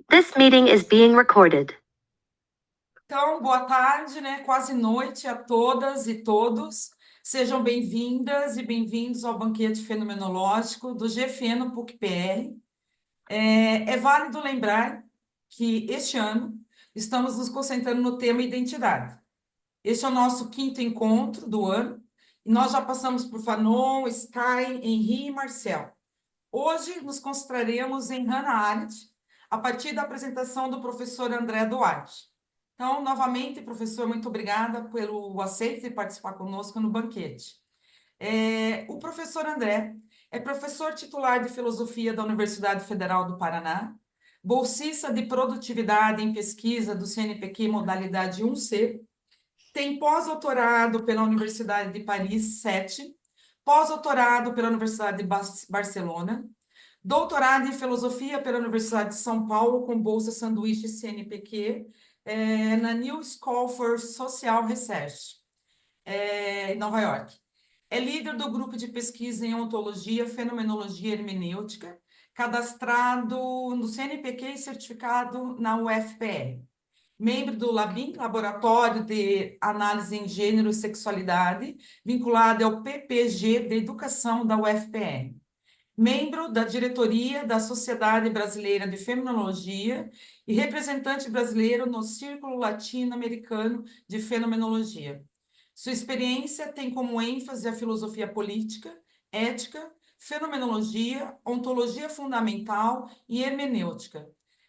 This meeting is being recorded. Então, boa tarde, né? Quase noite a todas e todos. Sejam bem-vindas e bem-vindos ao banquete fenomenológico do GFeno PUC-PR. É válido lembrar que este ano estamos nos concentrando no tema identidade. Este é o nosso quinto encontro do ano e nós já passamos por Fanon, Sky, Henri e Marcel. Hoje nos concentraremos em Hannah Arendt, a partir da apresentação do professor André Duarte. Então, novamente, professor, muito obrigada pelo aceite de participar conosco no banquete. O professor André é professor titular de Filosofia da Universidade Federal do Paraná, bolsista de Produtividade em Pesquisa do CNPq modalidade 1C, tem pós-doutorado pela Universidade de Paris 7, pós-doutorado pela Universidade de Barcelona, doutorado em Filosofia pela Universidade de São Paulo, com bolsa sanduíche CNPq, na New School for Social Research, em Nova York. É líder do grupo de pesquisa em ontologia, fenomenologia e hermenêutica, cadastrado no CNPq e certificado na UFPR. Membro do LABIM, Laboratório de Análise em Gênero e Sexualidade, vinculado ao PPG de Educação da UFPR. Membro da diretoria da Sociedade Brasileira de Fenomenologia e representante brasileiro no Círculo Latino-Americano de Fenomenologia. Sua experiência tem como ênfase a filosofia política, ética, fenomenologia, ontologia fundamental e hermenêutica.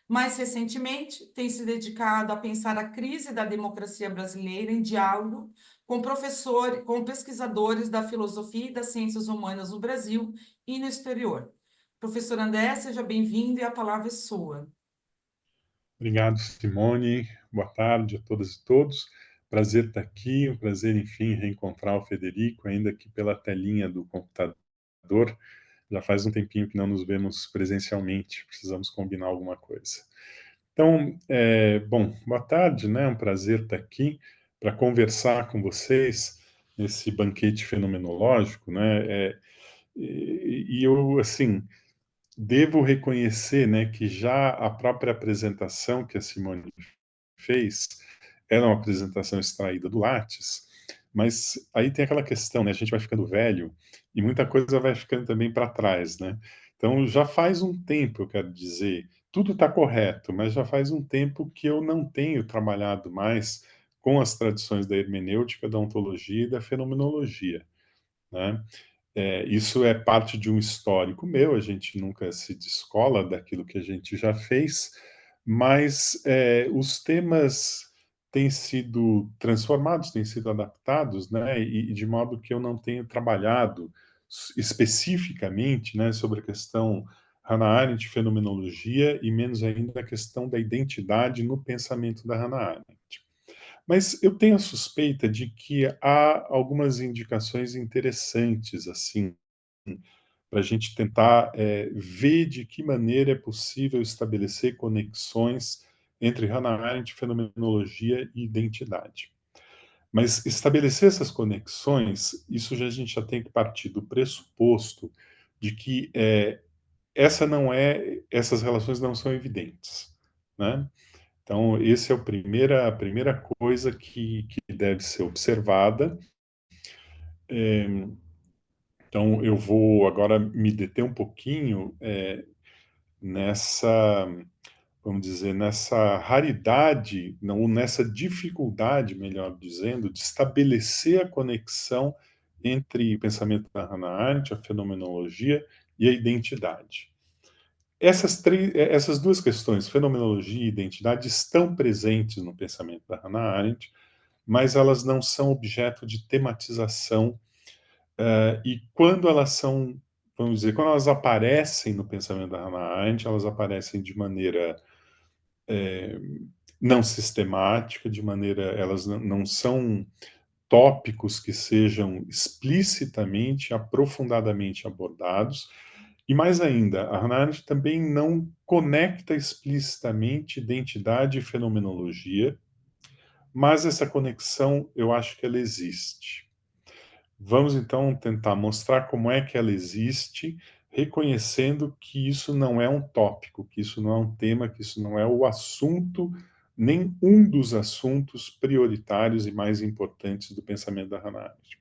Mais recentemente, tem se dedicado a pensar a crise da democracia brasileira em diálogo com pesquisadores da filosofia e das ciências humanas no Brasil e no exterior. Professor André, seja bem-vindo e a palavra é sua. Obrigado, Simone. Boa tarde a todas e todos. Prazer estar aqui, um prazer, enfim, reencontrar o Federico, ainda que pela telinha do computador. Já faz um tempinho que não nos vemos presencialmente, precisamos combinar alguma coisa. Então, bom, boa tarde, né? É um prazer estar aqui para conversar com vocês nesse banquete fenomenológico, né? E eu, assim, devo reconhecer, né, que já a própria apresentação que a Simone fez era uma apresentação extraída do Lattes, mas aí tem aquela questão, né, a gente vai ficando velho e muita coisa vai ficando também para trás, né? Então já faz um tempo, eu quero dizer, tudo está correto, mas já faz um tempo que eu não tenho trabalhado mais com as tradições da hermenêutica, da ontologia e da fenomenologia, né? Isso é parte de um histórico meu, a gente nunca se descola daquilo que a gente já fez, mas os temas têm sido transformados, têm sido adaptados, né, e de modo que eu não tenho trabalhado especificamente, né, sobre a questão Hannah Arendt, fenomenologia, e menos ainda a questão da identidade no pensamento da Hannah Arendt. Mas eu tenho a suspeita de que há algumas indicações interessantes, assim, para a gente tentar ver de que maneira é possível estabelecer conexões entre Hannah Arendt, fenomenologia e identidade. Mas estabelecer essas conexões, isso já, a gente já tem que partir do pressuposto de que essas relações não são evidentes, né? Então, essa é a primeira coisa que deve ser observada. Então, eu vou agora me deter um pouquinho nessa, vamos dizer, nessa raridade, ou nessa dificuldade, melhor dizendo, de estabelecer a conexão entre o pensamento da Hannah Arendt, a fenomenologia e a identidade. Essas duas questões, fenomenologia e identidade, estão presentes no pensamento da Hannah Arendt, mas elas não são objeto de tematização, e quando elas são, vamos dizer, quando elas aparecem no pensamento da Hannah Arendt, elas aparecem de maneira não sistemática, elas não são tópicos que sejam explicitamente, aprofundadamente abordados, e mais ainda, a Hannah Arendt também não conecta explicitamente identidade e fenomenologia, mas essa conexão eu acho que ela existe. Vamos então tentar mostrar como é que ela existe, reconhecendo que isso não é um tópico, que isso não é um tema, que isso não é o assunto, nem um dos assuntos prioritários e mais importantes do pensamento da Hannah Arendt.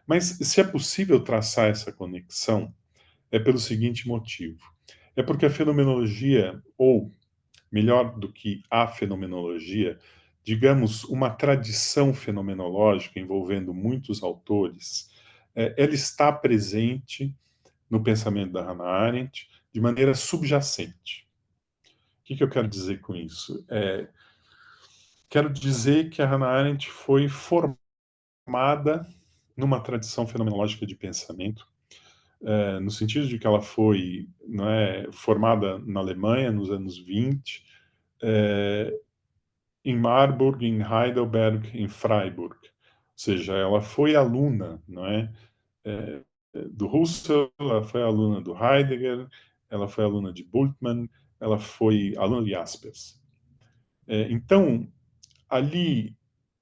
Mas se é possível traçar essa conexão, é pelo seguinte motivo. É porque a fenomenologia, ou melhor do que a fenomenologia, digamos, uma tradição fenomenológica envolvendo muitos autores, ela está presente no pensamento da Hannah Arendt de maneira subjacente. O que eu quero dizer com isso? Quero dizer que a Hannah Arendt foi formada numa tradição fenomenológica de pensamento, no sentido de que ela foi, não é, formada na Alemanha nos anos 20, em Marburg, em Heidelberg, em Freiburg. Ou seja, ela foi aluna, não é, do Husserl, ela foi aluna do Heidegger, ela foi aluna de Bultmann, ela foi aluna de Jaspers. Então, ali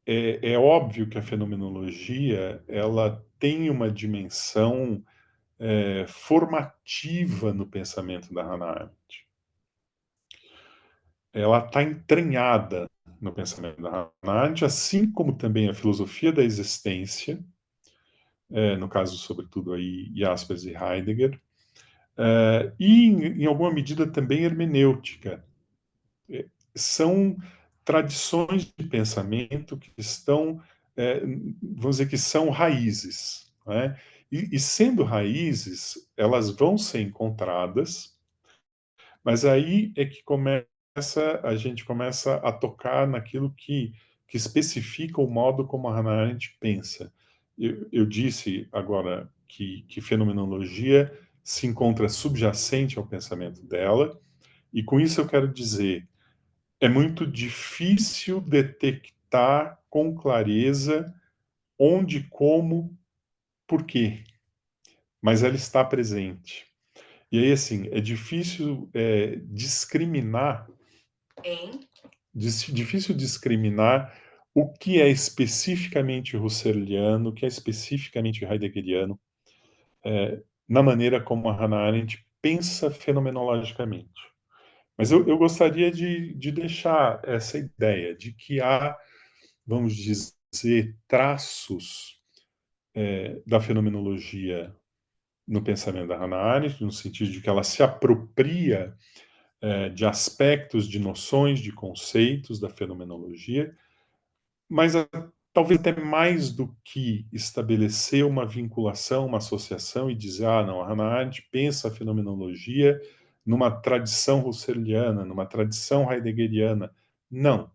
é óbvio que a fenomenologia ela tem uma dimensão formativa no pensamento da Hannah Arendt. Ela está entranhada no pensamento da Hannah Arendt, assim como também a filosofia da existência, no caso, sobretudo, aí, Jaspers e Heidegger, e, em alguma medida, também hermenêutica. São tradições de pensamento que estão, vamos dizer que são raízes, né? E sendo raízes, elas vão ser encontradas, mas aí é que a gente começa a tocar naquilo que especifica o modo como a Hannah Arendt pensa. Eu disse agora que fenomenologia se encontra subjacente ao pensamento dela, e com isso eu quero dizer, é muito difícil detectar com clareza onde, como, por quê, mas ela está presente. E aí, assim, é difícil discriminar difícil discriminar o que é especificamente husserliano, o que é especificamente heideggeriano, na maneira como a Hannah Arendt pensa fenomenologicamente. Mas eu gostaria de deixar essa ideia de que há, vamos dizer, traços da fenomenologia no pensamento da Hannah Arendt, no sentido de que ela se apropria de aspectos, de noções, de conceitos da fenomenologia, mas talvez até mais do que estabelecer uma vinculação, uma associação e dizer, não, a Hannah Arendt pensa a fenomenologia numa tradição husserliana, numa tradição heideggeriana. Não,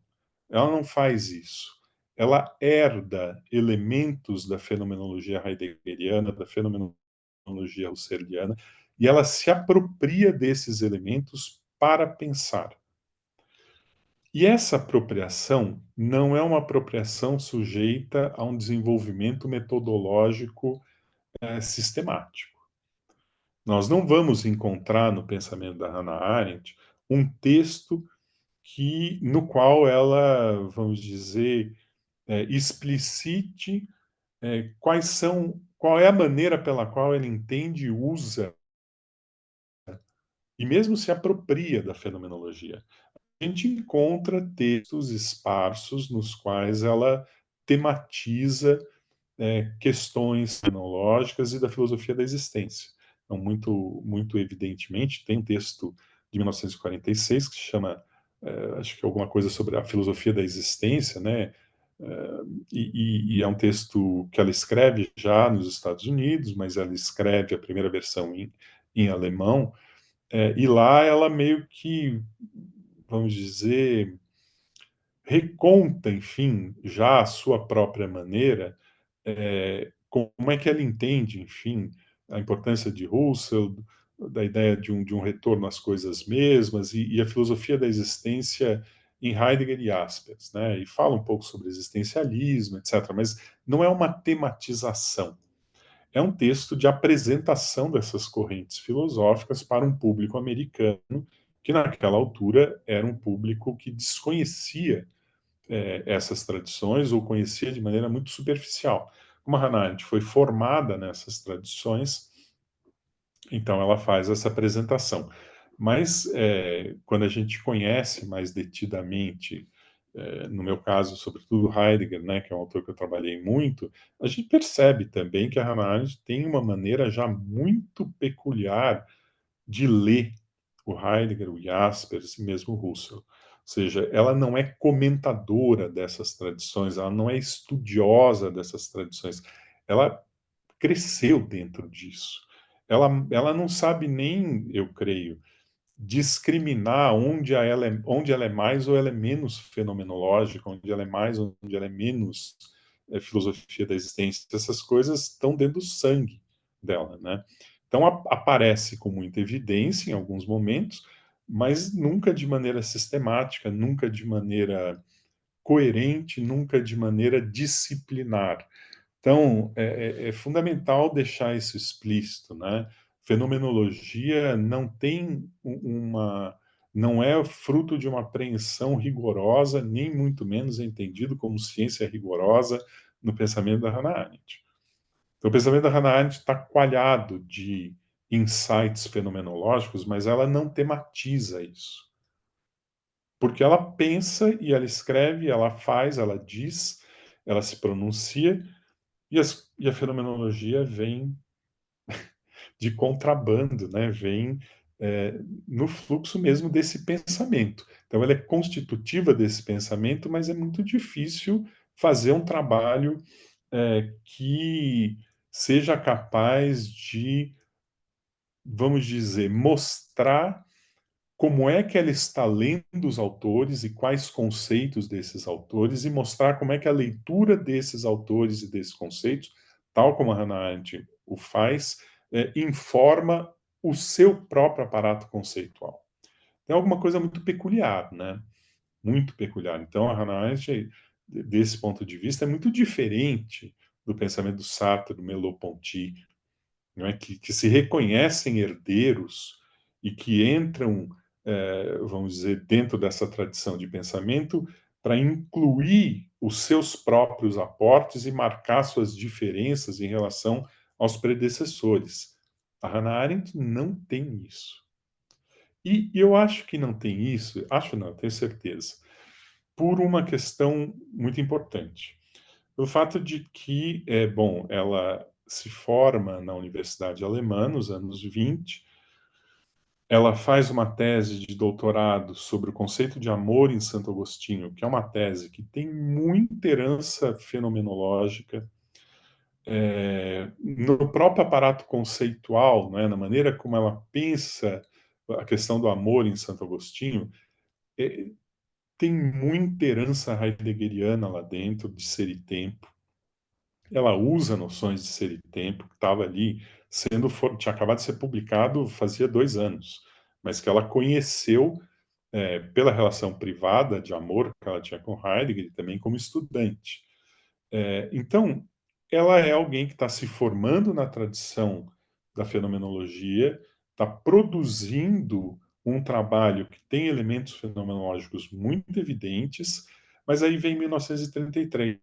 ela não faz isso. Ela herda elementos da fenomenologia heideggeriana, da fenomenologia husserliana, e ela se apropria desses elementos para pensar. E essa apropriação não é uma apropriação sujeita a um desenvolvimento metodológico sistemático. Nós não vamos encontrar no pensamento da Hannah Arendt um texto no qual ela, vamos dizer, explicite qual é a maneira pela qual ela entende e usa, e mesmo se apropria da fenomenologia. A gente encontra textos esparsos nos quais ela tematiza questões fenomenológicas e da filosofia da existência. Então, muito evidentemente, tem um texto de 1946 que se chama, acho que alguma coisa sobre a filosofia da existência, né? E é um texto que ela escreve já nos Estados Unidos, mas ela escreve a primeira versão em alemão, e lá ela meio que, vamos dizer, reconta, enfim, já a sua própria maneira, como é que ela entende, enfim, a importância de Husserl, da ideia de um retorno às coisas mesmas, e a filosofia da existência em Heidegger e Jaspers, né? E fala um pouco sobre existencialismo, etc., mas não é uma tematização. É um texto de apresentação dessas correntes filosóficas para um público americano, que naquela altura era um público que desconhecia essas tradições ou conhecia de maneira muito superficial. Como a Hannah Arendt foi formada nessas tradições, Então, ela faz essa apresentação. Mas, quando a gente conhece mais detidamente, no meu caso, sobretudo Heidegger, né, que é um autor que eu trabalhei muito, a gente percebe também que a Hannah Arendt tem uma maneira já muito peculiar de ler o Heidegger, o Jaspers e mesmo o Husserl. Ou seja, ela não é comentadora dessas tradições, ela não é estudiosa dessas tradições, ela cresceu dentro disso. Ela não sabe nem, eu creio, discriminar onde ela é mais ou ela é menos fenomenológica, onde ela é mais, onde ela é menos filosofia da existência. Essas coisas estão dentro do sangue dela, né? Então aparece com muita evidência em alguns momentos, mas nunca de maneira sistemática, nunca de maneira coerente, nunca de maneira disciplinar. Então, é fundamental deixar isso explícito, né? Fenomenologia não tem não é fruto de uma apreensão rigorosa, nem muito menos é entendido como ciência rigorosa no pensamento da Hannah Arendt. Então, o pensamento da Hannah Arendt está coalhado de insights fenomenológicos, mas ela não tematiza isso. Porque ela pensa e ela escreve, ela faz, ela diz, ela se pronuncia, e a fenomenologia vem de contrabando, né? Vem no fluxo mesmo desse pensamento. Então, ela é constitutiva desse pensamento, mas é muito difícil fazer um trabalho que seja capaz de, vamos dizer, mostrar como é que ela está lendo os autores e quais conceitos desses autores, e mostrar como é que a leitura desses autores e desses conceitos, tal como a Hannah Arendt o faz, informa o seu próprio aparato conceitual. Tem alguma coisa muito peculiar, né? Muito peculiar. Então, a Hannah Arendt, desse ponto de vista, é muito diferente do pensamento do Sartre, do Merleau-Ponty, não é? Que se reconhecem herdeiros e que entram, vamos dizer, dentro dessa tradição de pensamento para incluir os seus próprios aportes e marcar suas diferenças em relação aos predecessores. A Hannah Arendt não tem isso. E eu acho que não tem isso, acho não, tenho certeza, por uma questão muito importante. O fato de que, bom, ela se forma na Universidade Alemã nos anos 20, ela faz uma tese de doutorado sobre o conceito de amor em Santo Agostinho, que é uma tese que tem muita herança fenomenológica, no próprio aparato conceitual, né, na maneira como ela pensa a questão do amor em Santo Agostinho, é, tem muita herança heideggeriana lá dentro, de ser e tempo. Ela usa noções de ser e tempo, que estava ali tinha acabado de ser publicado fazia 2 anos, mas que ela conheceu pela relação privada de amor que ela tinha com Heidegger e também como estudante. Então, ela é alguém que está se formando na tradição da fenomenologia, está produzindo um trabalho que tem elementos fenomenológicos muito evidentes, mas aí vem 1933.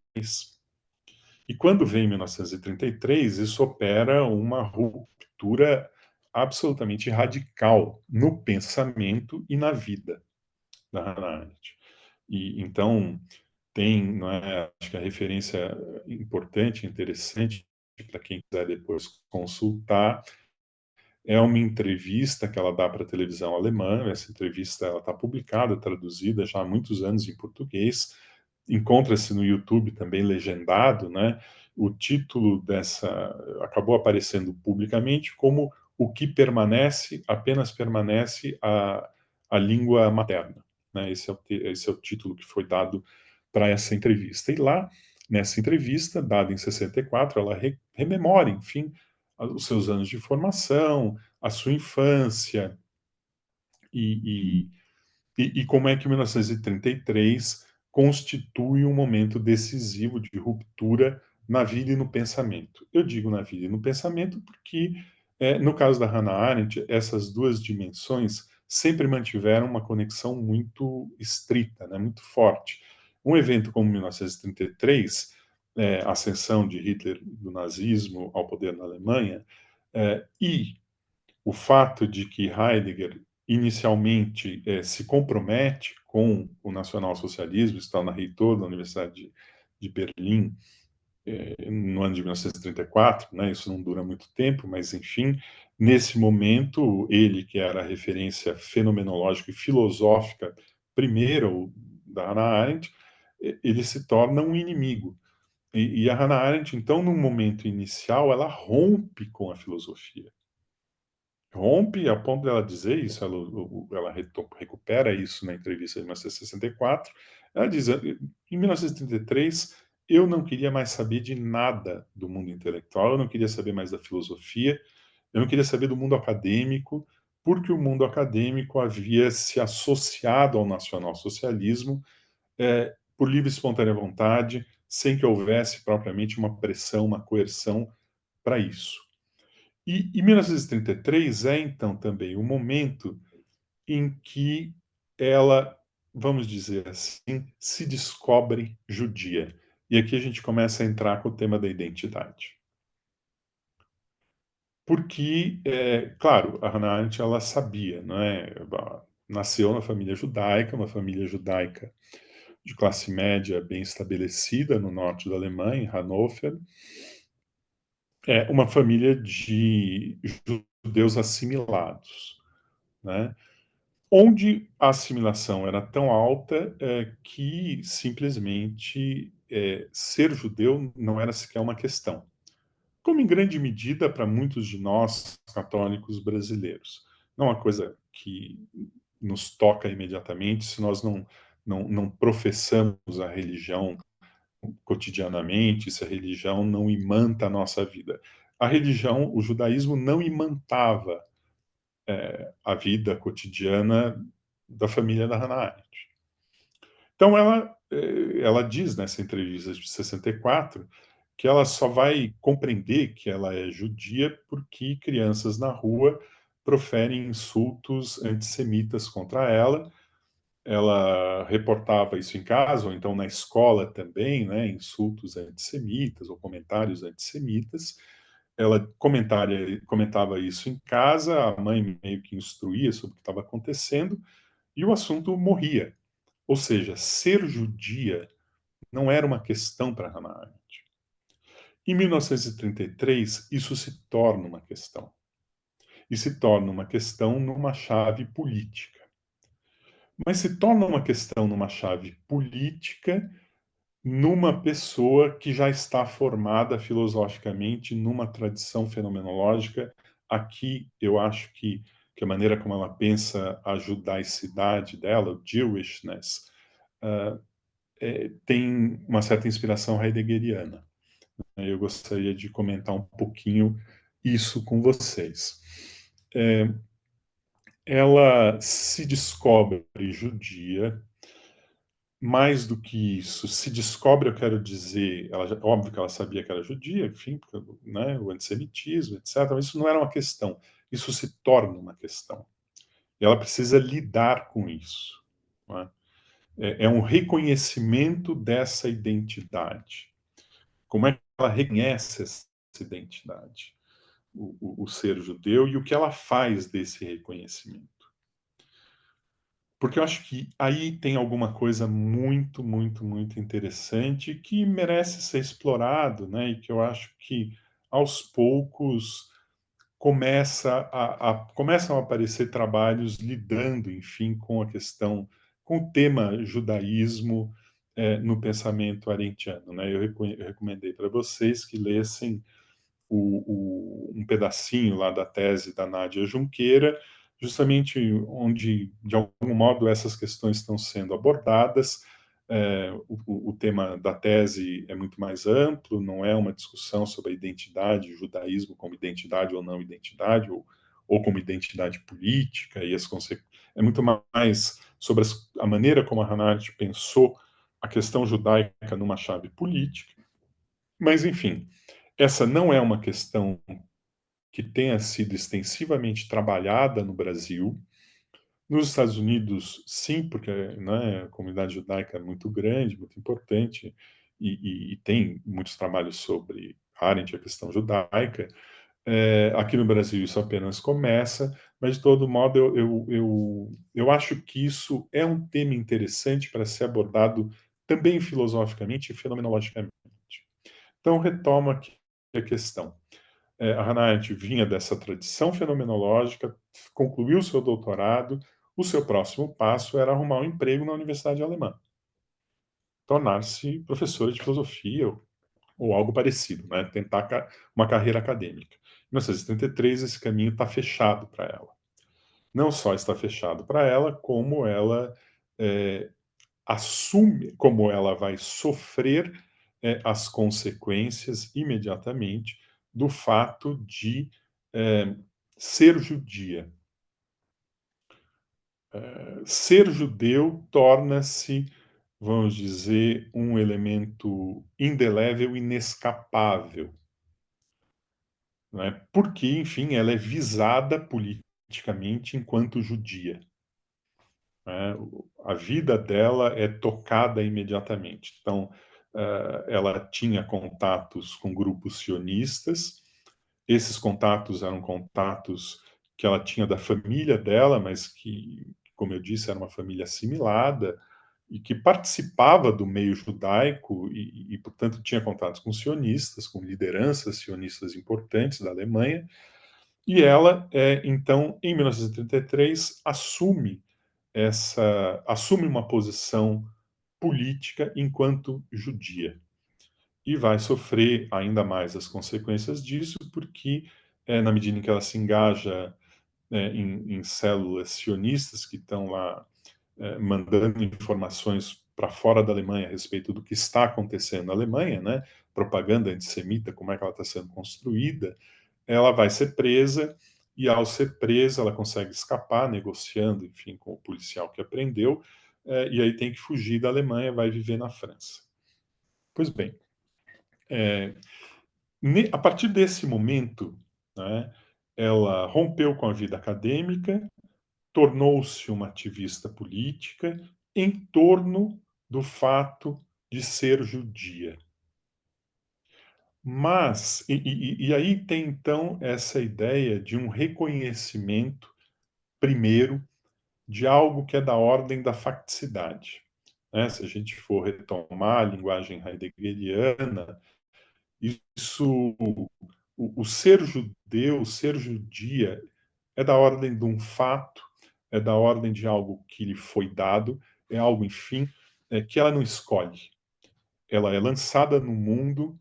E quando vem 1933, isso opera uma ruptura absolutamente radical no pensamento e na vida da Hannah Arendt. E então tem, não é, acho que a referência importante, interessante para quem quiser depois consultar é uma entrevista que ela dá para a televisão alemã. Essa entrevista ela está publicada, traduzida já há muitos anos em português. Encontra-se no YouTube também legendado, né? O título dessa acabou aparecendo publicamente como O que permanece, apenas permanece a língua materna, né? Esse é o título que foi dado para essa entrevista. E lá, nessa entrevista, dada em 64, ela rememora, enfim, os seus anos de formação, a sua infância e, e como é que 1933 constitui um momento decisivo de ruptura na vida e no pensamento. Eu digo na vida e no pensamento porque, no caso da Hannah Arendt, essas duas dimensões sempre mantiveram uma conexão muito estrita, né, muito forte. Um evento como 1933, a ascensão de Hitler do nazismo ao poder na Alemanha, e o fato de que Heidegger inicialmente se compromete com o nacionalsocialismo, está na reitor da Universidade de Berlim, no ano de 1934, né, isso não dura muito tempo, mas enfim, nesse momento, ele, que era a referência fenomenológica e filosófica primeiro da Hannah Arendt, ele se torna um inimigo. E a Hannah Arendt, então, no momento inicial, ela rompe com a filosofia. Rompe a ponto dela dizer isso, ela recupera isso na entrevista de 1964. Ela diz: em 1933, eu não queria mais saber de nada do mundo intelectual, eu não queria saber mais da filosofia, eu não queria saber do mundo acadêmico, porque o mundo acadêmico havia se associado ao nacionalsocialismo por livre e espontânea vontade, sem que houvesse propriamente uma pressão, uma coerção para isso. E 1933 é, então, também o momento em que ela, vamos dizer assim, se descobre judia. E aqui a gente começa a entrar com o tema da identidade. Porque, claro, a Hannah Arendt, ela sabia, não é? Nasceu na família judaica, uma família judaica de classe média bem estabelecida no norte da Alemanha, em Hannover, uma família de judeus assimilados, né? Onde a assimilação era tão alta que simplesmente ser judeu não era sequer uma questão, como em grande medida para muitos de nós católicos brasileiros. Não é uma coisa que nos toca imediatamente se nós não professamos a religião cotidianamente, se a religião não imanta a nossa vida. A religião, o judaísmo não imantava a vida cotidiana da família da Hannah Arendt. Então ela diz nessa entrevista de 64 que ela só vai compreender que ela é judia porque crianças na rua proferem insultos antissemitas contra ela. Ela reportava isso em casa, ou então na escola também, né, insultos antissemitas ou comentários antissemitas. Ela comentava isso em casa, a mãe meio que instruía sobre o que estava acontecendo, e o assunto morria. Ou seja, ser judia não era uma questão para Hannah Arendt. Em 1933, isso se torna uma questão. E se torna uma questão numa chave política. Mas se torna uma questão numa chave política numa pessoa que já está formada filosoficamente numa tradição fenomenológica. Aqui eu acho que a maneira como ela pensa a judaicidade dela, o Jewishness, tem uma certa inspiração heideggeriana. Eu gostaria de comentar um pouquinho isso com vocês. Ela se descobre judia. Mais do que isso, se descobre, eu quero dizer, óbvio que ela sabia que era judia, enfim, né, o antissemitismo, etc., mas isso não era uma questão, isso se torna uma questão. E ela precisa lidar com isso. Não é? É um reconhecimento dessa identidade. Como é que ela reconhece essa identidade? O ser judeu e o que ela faz desse reconhecimento. Porque eu acho que aí tem alguma coisa muito, muito, muito interessante que merece ser explorado, né? E que eu acho que aos poucos começam a aparecer trabalhos lidando, enfim, com a questão, com o tema judaísmo no pensamento arendtiano, né? Eu recomendei para vocês que lessem um pedacinho lá da tese da Nádia Junqueira, justamente onde, de algum modo, essas questões estão sendo abordadas. O tema da tese é muito mais amplo, não é uma discussão sobre a identidade, o judaísmo como identidade ou não identidade, ou como identidade política, e é muito mais sobre a maneira como a Hannah Arendt pensou a questão judaica numa chave política. Mas, enfim, essa não é uma questão que tenha sido extensivamente trabalhada no Brasil. Nos Estados Unidos, sim, porque né, a comunidade judaica é muito grande, muito importante, e tem muitos trabalhos sobre Arendt, a questão judaica, Aqui no Brasil isso apenas começa, mas de todo modo eu acho que isso é um tema interessante para ser abordado também filosoficamente e fenomenologicamente. Então, retomo aqui a questão. A Hannah Arendt vinha dessa tradição fenomenológica, concluiu seu doutorado, o seu próximo passo era arrumar um emprego na Universidade Alemã, tornar-se professora de filosofia ou algo parecido, né? Tentar uma carreira acadêmica. Em 1973, esse caminho está fechado para ela. Não só está fechado para ela, como ela assume, como ela vai sofrer as consequências imediatamente do fato de ser judia. Ser judeu torna-se, vamos dizer, um elemento indelével, inescapável, né? Porque, enfim, ela é visada politicamente enquanto judia, né? A vida dela é tocada imediatamente. Então, ela tinha contatos com grupos sionistas. Esses contatos eram contatos que ela tinha da família dela, mas que, como eu disse, era uma família assimilada e que participava do meio judaico e, portanto, tinha contatos com sionistas, com lideranças sionistas importantes da Alemanha. E ela, então, em 1933, assume uma posição política enquanto judia e vai sofrer ainda mais as consequências disso, porque na medida em que ela se engaja em células sionistas que estão lá mandando informações para fora da Alemanha a respeito do que está acontecendo na Alemanha, né? Propaganda antissemita, como é que ela está sendo construída, ela vai ser presa e, ao ser presa, ela consegue escapar, negociando, enfim, com o policial que aprendeu, e aí tem que fugir da Alemanha, vai viver na França. Pois bem, a partir desse momento, né, ela rompeu com a vida acadêmica, tornou-se uma ativista política em torno do fato de ser judia. Mas, e aí tem então essa ideia de um reconhecimento, primeiro, de algo que é da ordem da facticidade, né? Se a gente for retomar a linguagem heideggeriana, isso, o ser judeu, o ser judia, é da ordem de um fato, é da ordem de algo que lhe foi dado, é algo, enfim, que ela não escolhe. Ela é lançada no mundo,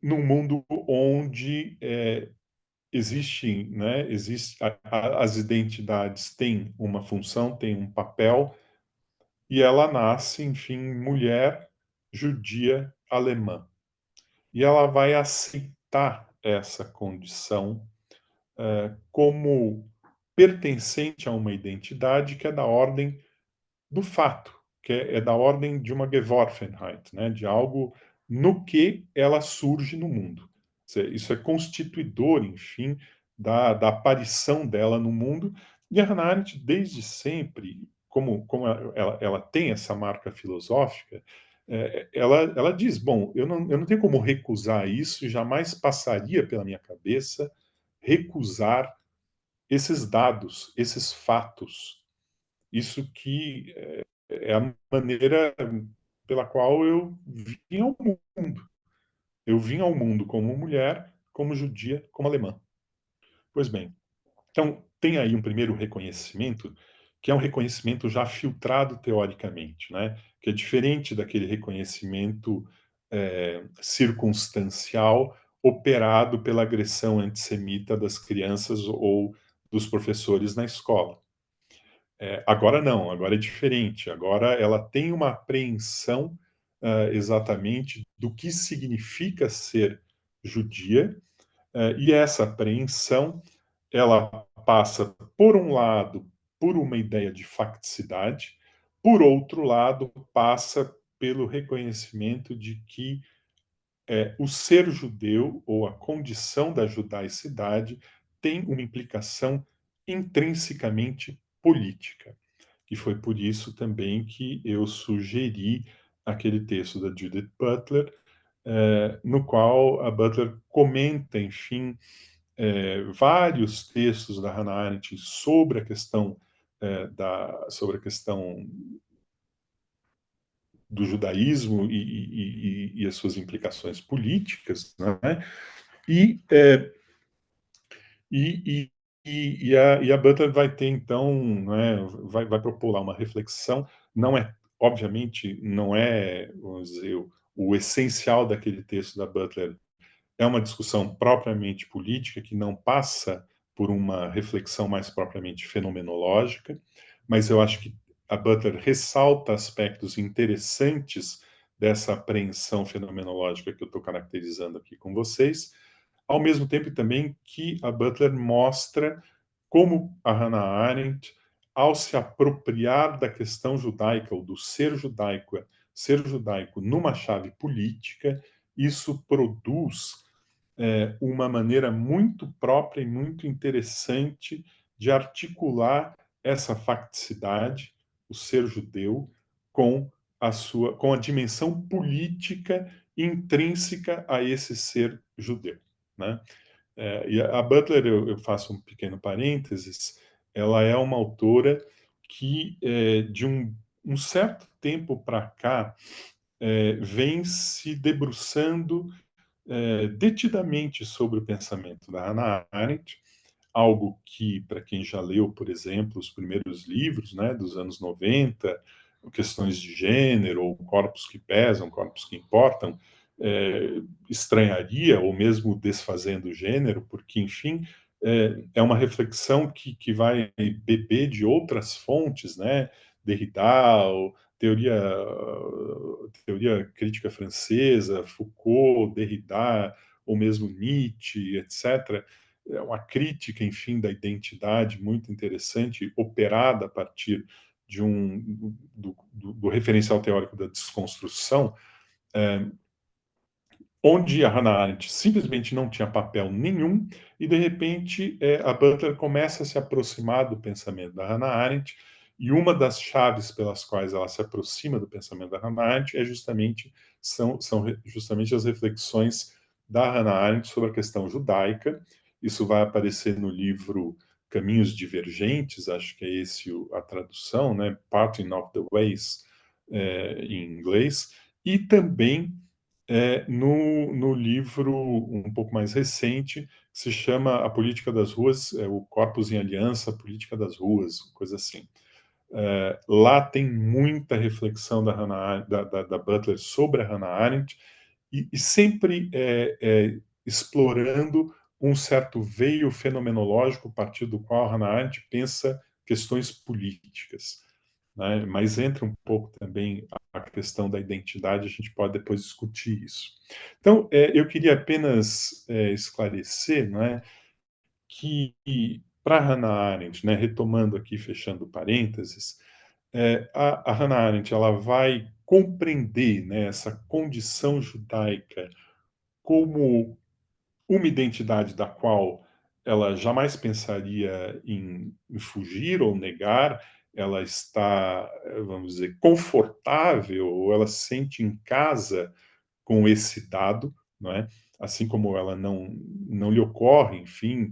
num mundo onde as identidades têm uma função, têm um papel, e ela nasce, enfim, mulher judia alemã. E ela vai aceitar essa condição como pertencente a uma identidade que é da ordem do fato, que é da ordem de uma Geworfenheit, né, de algo no que ela surge no mundo. Isso é constituidor, enfim, da aparição dela no mundo. E a Hannah Arendt, desde sempre, como ela tem essa marca filosófica, ela diz, bom, eu não tenho como recusar isso, e jamais passaria pela minha cabeça recusar esses dados, esses fatos. Isso que é a maneira pela qual eu vim ao mundo. Eu vim ao mundo como mulher, como judia, como alemã. Pois bem, então tem aí um primeiro reconhecimento, que é um reconhecimento já filtrado teoricamente, né? Que é diferente daquele reconhecimento circunstancial operado pela agressão antissemita das crianças ou dos professores na escola. Agora não, agora é diferente. Agora ela tem uma apreensão exatamente do que significa ser judia, e essa apreensão ela passa, por um lado, por uma ideia de facticidade, por outro lado, passa pelo reconhecimento de que o ser judeu ou a condição da judaicidade tem uma implicação intrinsecamente política. E foi por isso também que eu sugeri aquele texto da Judith Butler, no qual a Butler comenta, enfim, vários textos da Hannah Arendt sobre a questão sobre a questão do judaísmo e as suas implicações políticas, né? E, e, e a Butler vai ter, então, né, vai propor lá uma reflexão, não é, obviamente, não é, vamos dizer, o essencial daquele texto da Butler é uma discussão propriamente política, que não passa por uma reflexão mais propriamente fenomenológica, mas eu acho que a Butler ressalta aspectos interessantes dessa apreensão fenomenológica que eu estou caracterizando aqui com vocês, ao mesmo tempo também que a Butler mostra como a Hannah Arendt, ao se apropriar da questão judaica, ou do ser judaico numa chave política, isso produz uma maneira muito própria e muito interessante de articular essa facticidade, o ser judeu, com com a dimensão política intrínseca a esse ser judeu, né? E a Butler, eu faço um pequeno parênteses, ela é uma autora que, de um certo tempo para cá, vem se debruçando detidamente sobre o pensamento da Hannah Arendt, algo que, para quem já leu, por exemplo, os primeiros livros, né, dos anos 90, questões de gênero, ou corpos que pesam, corpos que importam, estranharia, ou mesmo desfazendo o gênero, porque, enfim, é uma reflexão que vai beber de outras fontes, né, Derrida, teoria crítica francesa, Foucault, Derrida, ou mesmo Nietzsche, etc. É uma crítica, enfim, da identidade muito interessante, operada a partir do referencial teórico da desconstrução, onde a Hannah Arendt simplesmente não tinha papel nenhum, e de repente a Butler começa a se aproximar do pensamento da Hannah Arendt, e uma das chaves pelas quais ela se aproxima do pensamento da Hannah Arendt são justamente as reflexões da Hannah Arendt sobre a questão judaica. Isso vai aparecer no livro Caminhos Divergentes, acho que é esse a tradução, né? Parting of the Ways, em inglês, e também no livro um pouco mais recente, que se chama A Política das Ruas, o Corpos em Aliança, a Política das Ruas, coisa assim. Lá tem muita reflexão da Butler sobre a Hannah Arendt, e sempre explorando um certo veio fenomenológico a partir do qual a Hannah Arendt pensa questões políticas, né? Mas entra um pouco também a questão da identidade, a gente pode depois discutir isso. Então, eu queria apenas esclarecer, né, que para Hannah Arendt, né, retomando aqui, fechando parênteses, a Hannah Arendt ela vai compreender, né, essa condição judaica como uma identidade da qual ela jamais pensaria em fugir ou negar, ela está, vamos dizer, confortável, ou ela se sente em casa com esse dado, não é? Assim como ela não lhe ocorre, enfim,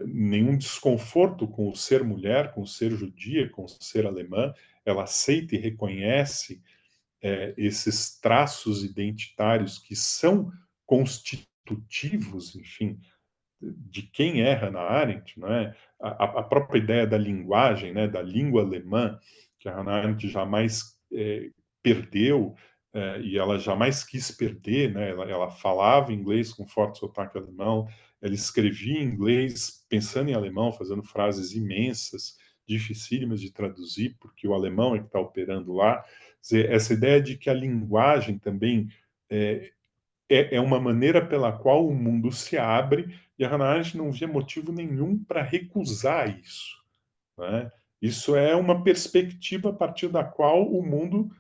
nenhum desconforto com o ser mulher, com o ser judia, com o ser alemã, ela aceita e reconhece esses traços identitários que são constitutivos, enfim, de quem é Hannah Arendt, não é? A própria ideia da linguagem, né, da língua alemã, que a Hannah Arendt jamais perdeu, e ela jamais quis perder, né? Ela falava inglês com forte sotaque alemão, ela escrevia em inglês pensando em alemão, fazendo frases imensas, dificílimas de traduzir, porque o alemão é que está operando lá. Quer dizer, essa ideia de que a linguagem também é, é uma maneira pela qual o mundo se abre, e a Hannah Arendt não via motivo nenhum para recusar isso, né? Isso é uma perspectiva a partir da qual o mundo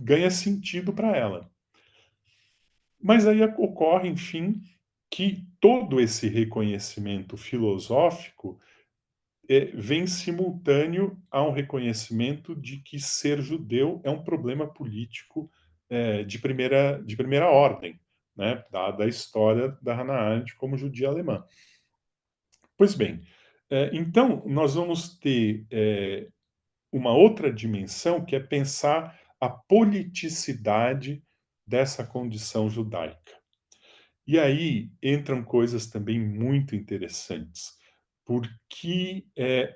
ganha sentido para ela. Mas aí ocorre, enfim, que todo esse reconhecimento filosófico vem simultâneo a um reconhecimento de que ser judeu é um problema político de primeira ordem, né, dada a história da Hannah Arendt como judia alemã. Pois bem, então nós vamos ter uma outra dimensão, que é pensar a politicidade dessa condição judaica. E aí entram coisas também muito interessantes, porque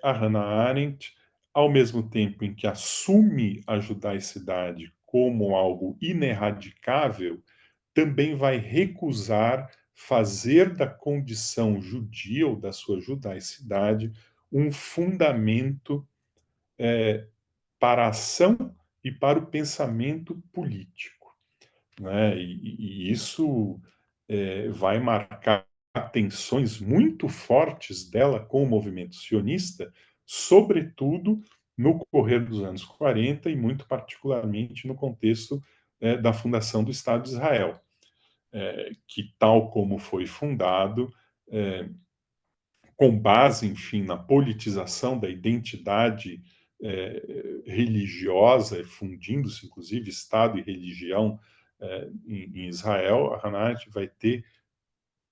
a Hannah Arendt, ao mesmo tempo em que assume a judaicidade como algo inerradicável, também vai recusar fazer da condição judia ou da sua judaicidade um fundamento para a ação e para o pensamento político, né? E isso vai marcar tensões muito fortes dela com o movimento sionista, sobretudo no correr dos anos 40 e muito particularmente no contexto da fundação do Estado de Israel, que tal como foi fundado, com base, enfim, na politização da identidade religiosa, fundindo-se, inclusive, Estado e religião em Israel, a Hannah Arendt vai ter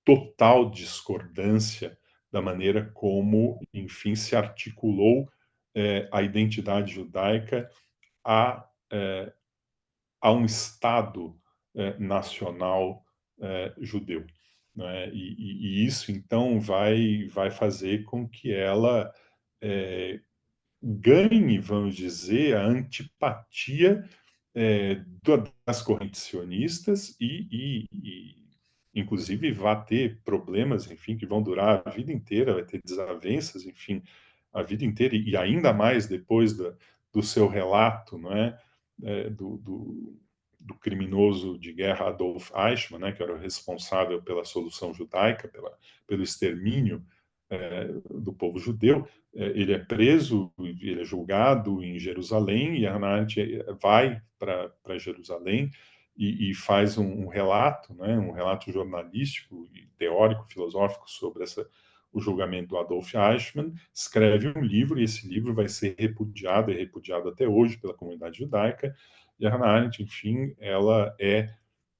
total discordância da maneira como, enfim, se articulou a identidade judaica a, a um Estado nacional judeu, né? E isso, então, vai fazer com que ela ganhe, vamos dizer, a antipatia das correntes sionistas inclusive, vai ter problemas, enfim, que vão durar a vida inteira, vai ter desavenças, enfim, a vida inteira, e ainda mais depois do seu relato, não é? Do criminoso de guerra Adolf Eichmann, né, que era o responsável pela solução judaica, pelo extermínio do povo judeu. Ele é preso, ele é julgado em Jerusalém, e a Hannah Arendt vai para Jerusalém e faz um relato, né, um relato jornalístico e teórico, filosófico sobre o julgamento do Adolf Eichmann, escreve um livro, e esse livro vai ser repudiado, é repudiado até hoje pela comunidade judaica, e a Hannah Arendt, enfim, ela é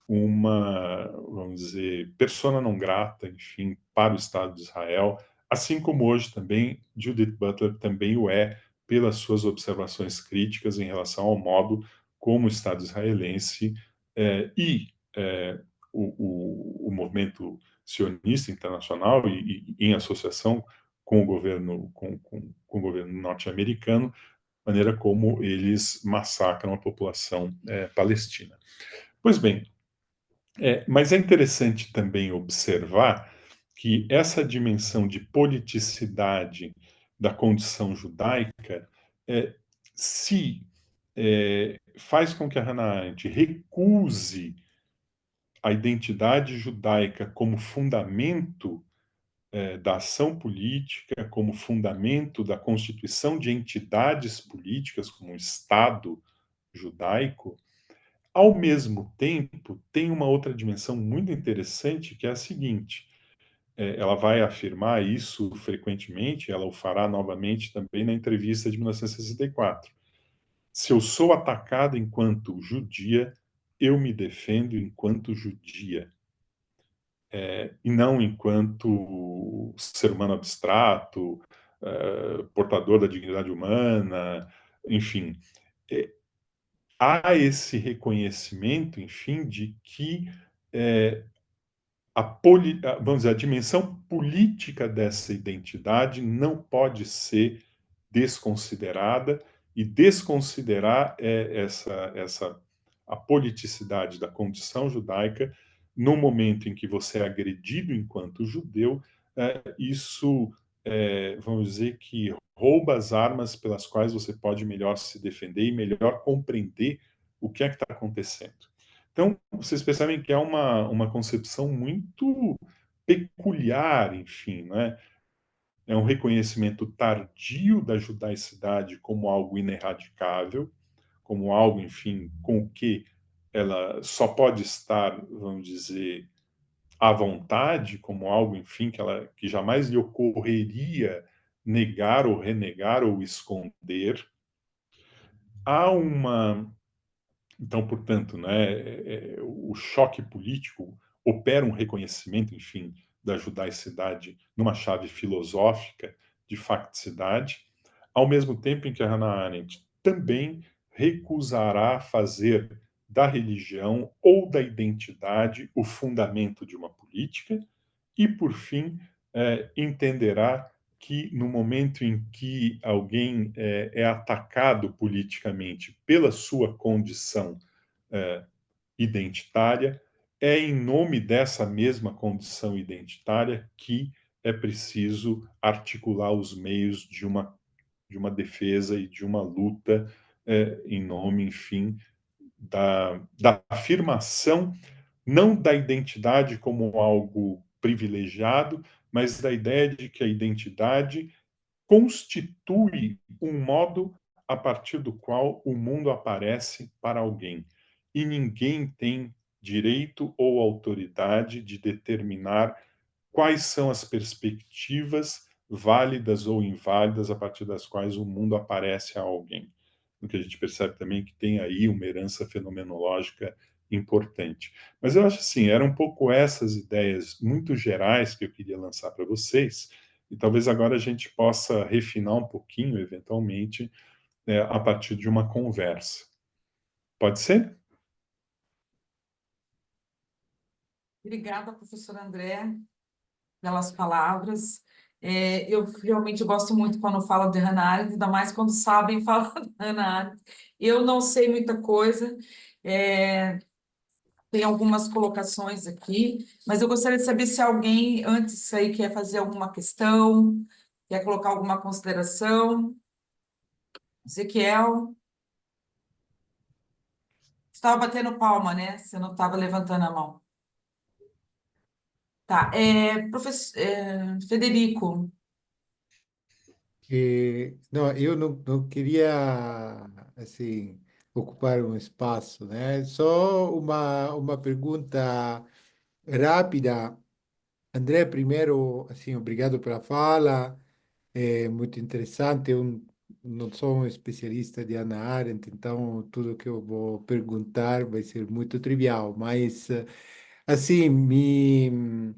uma, vamos dizer, persona não grata, enfim, para o Estado de Israel, assim como hoje também Judith Butler também o é pelas suas observações críticas em relação ao modo como o Estado israelense e o movimento sionista internacional em associação com o governo norte-americano, maneira como eles massacram a população palestina. Pois bem, mas é interessante também observar que essa dimensão de politicidade da condição judaica se faz com que a Hannah Arendt recuse a identidade judaica como fundamento da ação política, como fundamento da constituição de entidades políticas, como o Estado judaico. Ao mesmo tempo, tem uma outra dimensão muito interessante, que é a seguinte: ela vai afirmar isso frequentemente, ela o fará novamente também na entrevista de 1964. Se eu sou atacada enquanto judia, eu me defendo enquanto judia, e não enquanto ser humano abstrato, portador da dignidade humana, enfim. Há esse reconhecimento, enfim, de que vamos dizer, a dimensão política dessa identidade não pode ser desconsiderada, e desconsiderar a politicidade da condição judaica no momento em que você é agredido enquanto judeu, isso, vamos dizer, que rouba as armas pelas quais você pode melhor se defender e melhor compreender o que é que está acontecendo. Então, vocês percebem que é uma concepção muito peculiar, enfim, né? É um reconhecimento tardio da judaicidade como algo inerradicável, como algo, enfim, com o que ela só pode estar, vamos dizer, à vontade, como algo, enfim, que jamais lhe ocorreria negar ou renegar ou esconder. Há Então, portanto, né, o choque político opera um reconhecimento, enfim, da judaicidade numa chave filosófica de facticidade, ao mesmo tempo em que a Hannah Arendt também recusará fazer da religião ou da identidade o fundamento de uma política, e, por fim, entenderá que no momento em que alguém é atacado politicamente pela sua condição é, identitária, é em nome dessa mesma condição identitária que é preciso articular os meios de uma defesa e de uma luta em nome, enfim, da afirmação não da identidade como algo privilegiado, mas da ideia de que a identidade constitui um modo a partir do qual o mundo aparece para alguém. E ninguém tem direito ou autoridade de determinar quais são as perspectivas válidas ou inválidas a partir das quais o mundo aparece a alguém. O que a gente percebe também que tem aí uma herança fenomenológica importante. Mas eu acho assim, eram um pouco essas ideias muito gerais que eu queria lançar para vocês, e talvez agora a gente possa refinar um pouquinho, eventualmente, a partir de uma conversa. Pode ser? Obrigada, professor André, pelas palavras. Eu realmente gosto muito quando falo de Hannah Arendt, ainda mais quando sabem falar de Hannah Arendt. Eu não sei muita coisa, tem algumas colocações aqui, mas eu gostaria de saber se alguém, antes aí, quer fazer alguma questão, quer colocar alguma consideração. Ezequiel, você estava batendo palma, né? Você não estava levantando a mão. Tá, professor, Federico, Não, eu não queria, assim, ocupar um espaço, né? Só uma pergunta rápida. André, primeiro, assim, obrigado pela fala, é muito interessante. Eu não sou um especialista de Hannah Arendt, então tudo que eu vou perguntar vai ser muito trivial, mas, assim, me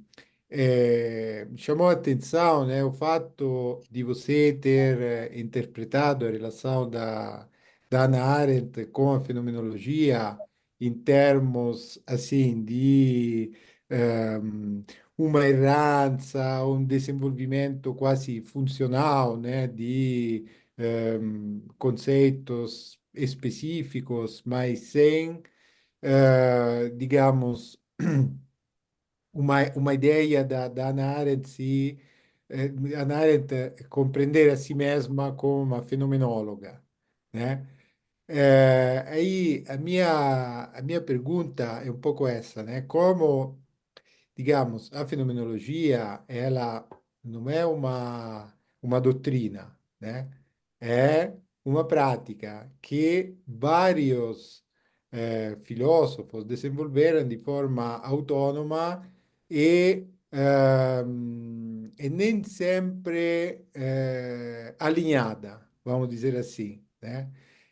chamou a atenção, né, o fato de você ter interpretado a relação da Hannah Arendt com a fenomenologia em termos assim de uma errança, um desenvolvimento quase funcional, né, de conceitos específicos, mas sem, digamos, uma ideia da Hannah Arendt, Hannah Arendt compreender a si mesma como uma fenomenóloga, né? Aí a minha pergunta é um pouco essa, né? Como, digamos, a fenomenologia, ela não é uma doutrina, né? É uma prática que vários filósofos desenvolveram de forma autônoma e nem sempre alinhada, vamos dizer assim, né?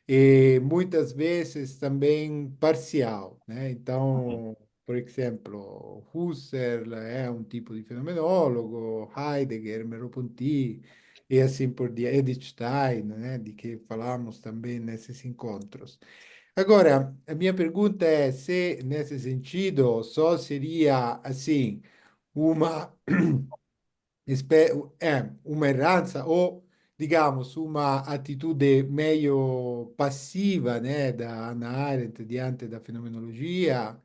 E muitas vezes também parcial, né? Uhum, Então, por exemplo, Husserl é um tipo de fenomenólogo, Heidegger, Merleau-Ponty e assim por diante, Edith Stein, né, de que falamos também nesses encontros. Agora, a minha pergunta é se, nesse sentido, só seria, assim, uma, espe- uma errança ou, digamos, uma atitude meio passiva, né, da Hannah Arendt diante da fenomenologia,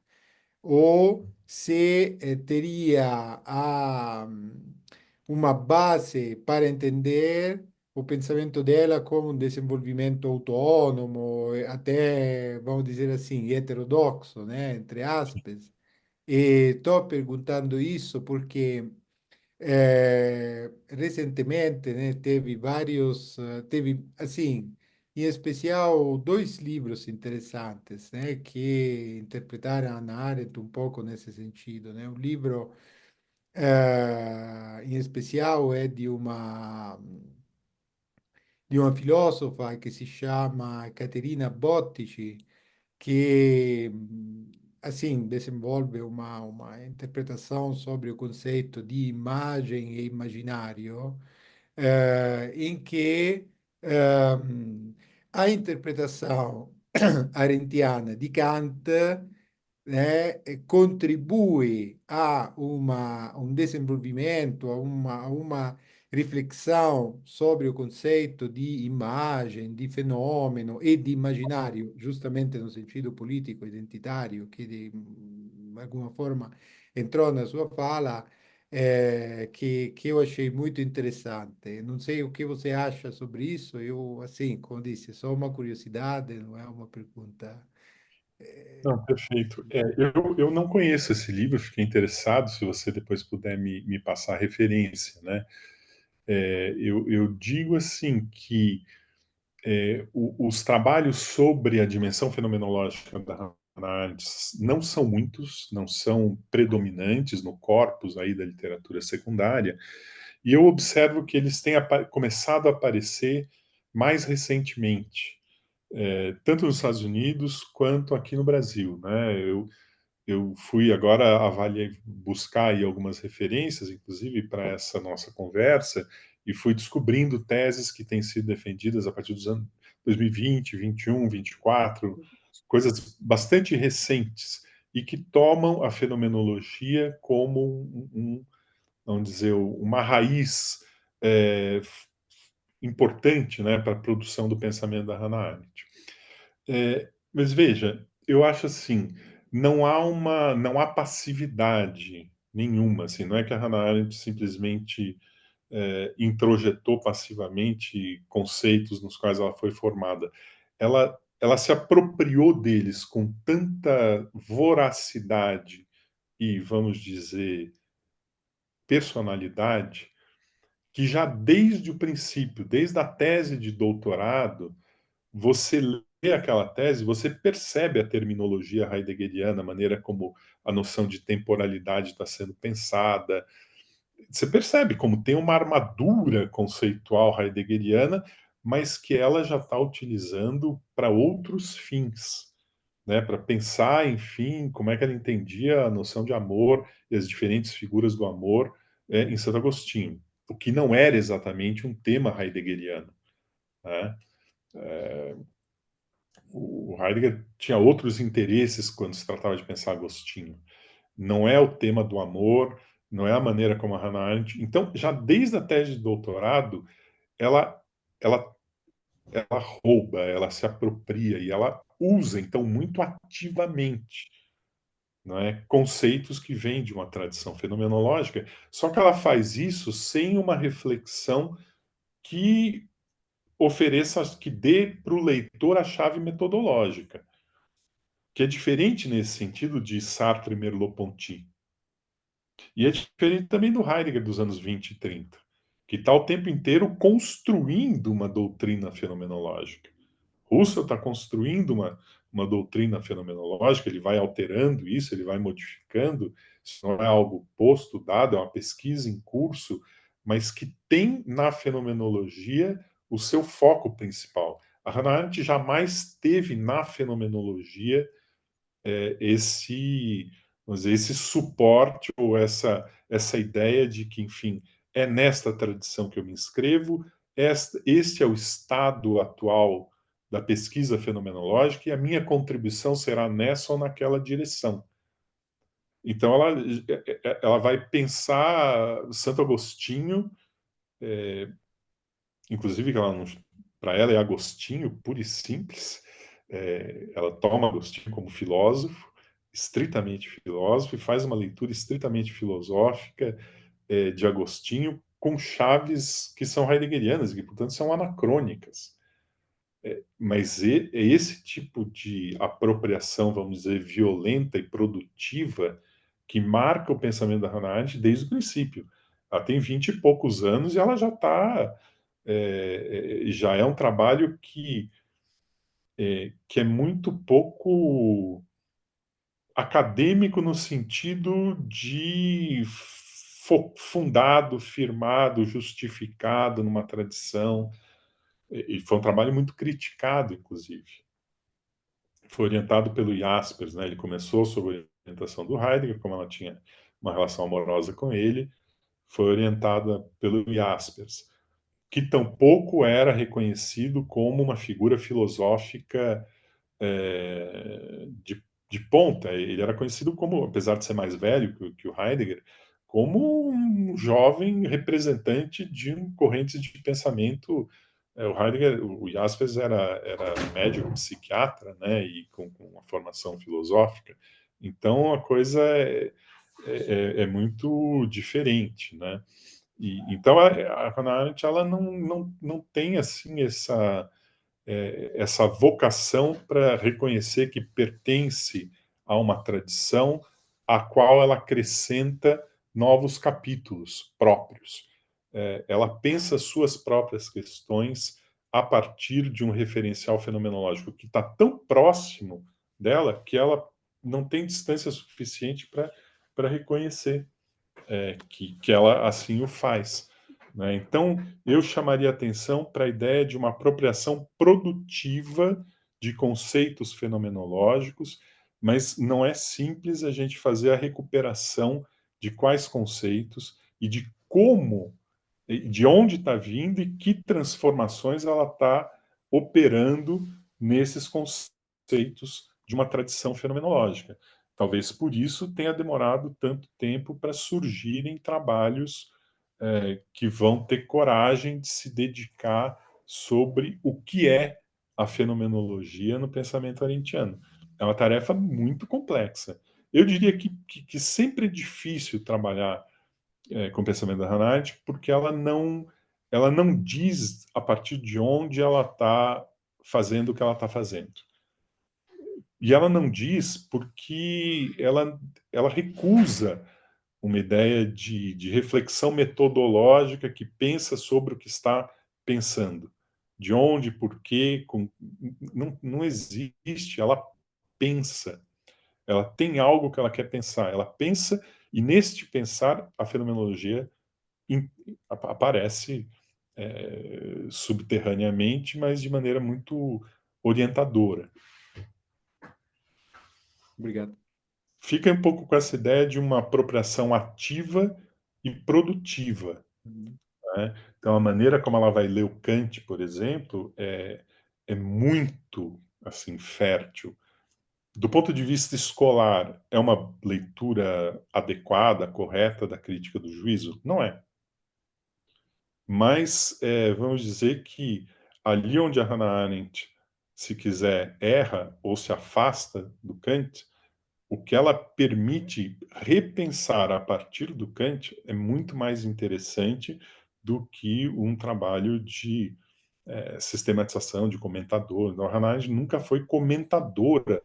ou se teria uma base para entender o pensamento dela como um desenvolvimento autônomo, até, vamos dizer assim, heterodoxo, né, entre aspas. E estou perguntando isso porque recentemente, né, teve, assim, em especial, dois livros interessantes, né, que interpretaram a Hannah Arendt um pouco nesse sentido, né? Um livro, em especial, é de uma filósofa que se chama Caterina Bottici, que assim desenvolve uma interpretação sobre o conceito de imagem e imaginário, em que eh, a interpretação arendtiana di Kant, contribui a um desenvolvimento, a uma reflexão sobre o conceito de imagem, de fenômeno e de imaginário, justamente no sentido político identitário, que de alguma forma entrou na sua fala, que eu achei muito interessante. Não sei o que você acha sobre isso. Eu, assim, como disse, é só uma curiosidade, não é uma pergunta. Não, perfeito. Eu não conheço esse livro, fiquei interessado, se você depois puder me passar a referência, né? Eu digo assim que os trabalhos sobre a dimensão fenomenológica da Hannah Arendt não são muitos, não são predominantes no corpus aí da literatura secundária, e eu observo que eles têm começado a aparecer mais recentemente, tanto nos Estados Unidos quanto aqui no Brasil, né? Eu fui agora avaliar, buscar aí algumas referências, inclusive para essa nossa conversa, e fui descobrindo teses que têm sido defendidas a partir dos anos 2020, 21, 24, coisas bastante recentes e que tomam a fenomenologia como vamos dizer, uma raiz é, importante, né, para a produção do pensamento da Hannah Arendt. Mas veja, eu acho assim, não há passividade nenhuma, assim, não é que a Hannah Arendt simplesmente introjetou passivamente conceitos nos quais ela foi formada. Ela se apropriou deles com tanta voracidade e, vamos dizer, personalidade, que já desde o princípio, desde a tese de doutorado, você lê aquela tese, você percebe a terminologia heideggeriana, a maneira como a noção de temporalidade está sendo pensada. Você percebe como tem uma armadura conceitual heideggeriana, mas que ela já está utilizando para outros fins, né? Para pensar, enfim, como é que ela entendia a noção de amor e as diferentes figuras do amor em Santo Agostinho, o que não era exatamente um tema heideggeriano, né? O Heidegger tinha outros interesses quando se tratava de pensar Agostinho. Não é o tema do amor, não é a maneira como a Hannah Arendt. Então, já desde a tese de doutorado, ela, ela, ela rouba, ela se apropria e ela usa, então, muito ativamente, não é, conceitos que vêm de uma tradição fenomenológica. Só que ela faz isso sem uma reflexão que ofereça, que dê para o leitor a chave metodológica, que é diferente nesse sentido de Sartre e Merleau-Ponty. E é diferente também do Heidegger dos anos 20 e 30, que está o tempo inteiro construindo uma doutrina fenomenológica. Husserl está construindo uma doutrina fenomenológica, ele vai alterando isso, ele vai modificando, isso não é algo posto, dado, é uma pesquisa em curso, mas que tem na fenomenologia o seu foco principal. A Hannah Arendt jamais teve na fenomenologia esse, vamos dizer, esse suporte ou essa ideia de que, enfim, é nesta tradição que eu me inscrevo, este é o estado atual da pesquisa fenomenológica e a minha contribuição será nessa ou naquela direção. Então, ela vai pensar Santo Agostinho, inclusive, para ela é Agostinho puro e simples. Ela toma Agostinho como filósofo, estritamente filósofo, e faz uma leitura estritamente filosófica de Agostinho com chaves que são heideggerianas e que, portanto, são anacrônicas. Mas é esse tipo de apropriação, vamos dizer, violenta e produtiva que marca o pensamento da Hannah Arendt desde o princípio. Ela tem 20 e poucos anos e ela já está já é um trabalho que é muito pouco acadêmico no sentido de fundado, firmado, justificado numa tradição. E foi um trabalho muito criticado, inclusive. foi orientado pelo Jaspers, né? Ele começou sob a orientação do Heidegger, como ela tinha uma relação amorosa com ele, foi orientada pelo Jaspers, que tampouco era reconhecido como uma figura filosófica de ponta. Ele era conhecido como, apesar de ser mais velho que o Heidegger, como um jovem representante de correntes de pensamento. O Heidegger, o Jaspers era médico psiquiatra, né, e com uma formação filosófica. Então a coisa é muito diferente, né? Então a Hannah Arendt ela não tem assim essa vocação para reconhecer que pertence a uma tradição a qual ela acrescenta novos capítulos próprios. Ela pensa suas próprias questões a partir de um referencial fenomenológico que está tão próximo dela que ela não tem distância suficiente para reconhecer que ela assim o faz. Né? Então, eu chamaria atenção para a ideia de uma apropriação produtiva de conceitos fenomenológicos, mas não é simples a gente fazer a recuperação de quais conceitos e de como, de onde está vindo e que transformações ela está operando nesses conceitos de uma tradição fenomenológica. Talvez por isso tenha demorado tanto tempo para surgirem trabalhos que vão ter coragem de se dedicar sobre o que é a fenomenologia no pensamento arendtiano. É uma tarefa muito complexa. Eu diria que sempre é difícil trabalhar com o pensamento da Hannah Arendt porque ela não diz a partir de onde ela está fazendo o que ela está fazendo. E ela não diz porque ela recusa uma ideia de reflexão metodológica que pensa sobre o que está pensando. De onde, por quê, não existe. Ela pensa. Ela tem algo que ela quer pensar. Ela pensa e neste pensar a fenomenologia aparece subterraneamente, mas de maneira muito orientadora. Obrigado. Fica um pouco com essa ideia de uma apropriação ativa e produtiva. Né? Então, a maneira como ela vai ler o Kant, por exemplo, é muito assim fértil. Do ponto de vista escolar, é uma leitura adequada, correta da crítica do juízo? Não é. Mas vamos dizer que ali onde a Hannah Arendt, se quiser, erra ou se afasta do Kant, o que ela permite repensar a partir do Kant é muito mais interessante do que um trabalho de sistematização, de comentador. A Hannah Arendt nunca foi comentadora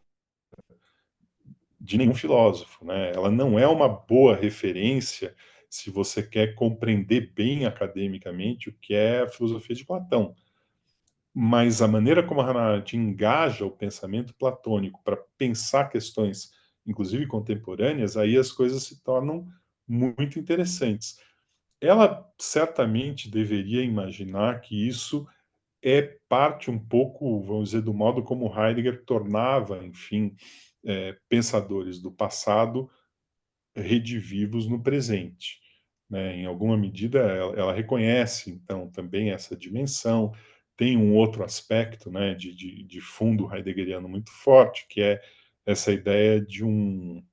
de nenhum filósofo, né? Ela não é uma boa referência se você quer compreender bem academicamente o que é a filosofia de Platão. Mas a maneira como a Hannah Arendt engaja o pensamento platônico para pensar questões, inclusive contemporâneas, aí as coisas se tornam muito interessantes. Ela certamente deveria imaginar que isso é parte um pouco, vamos dizer, do modo como Heidegger tornava, enfim, pensadores do passado redivivos no presente. Né? Em alguma medida, ela reconhece, então, também essa dimensão. Tem um outro aspecto, né, de fundo heideggeriano muito forte, que é essa ideia de uma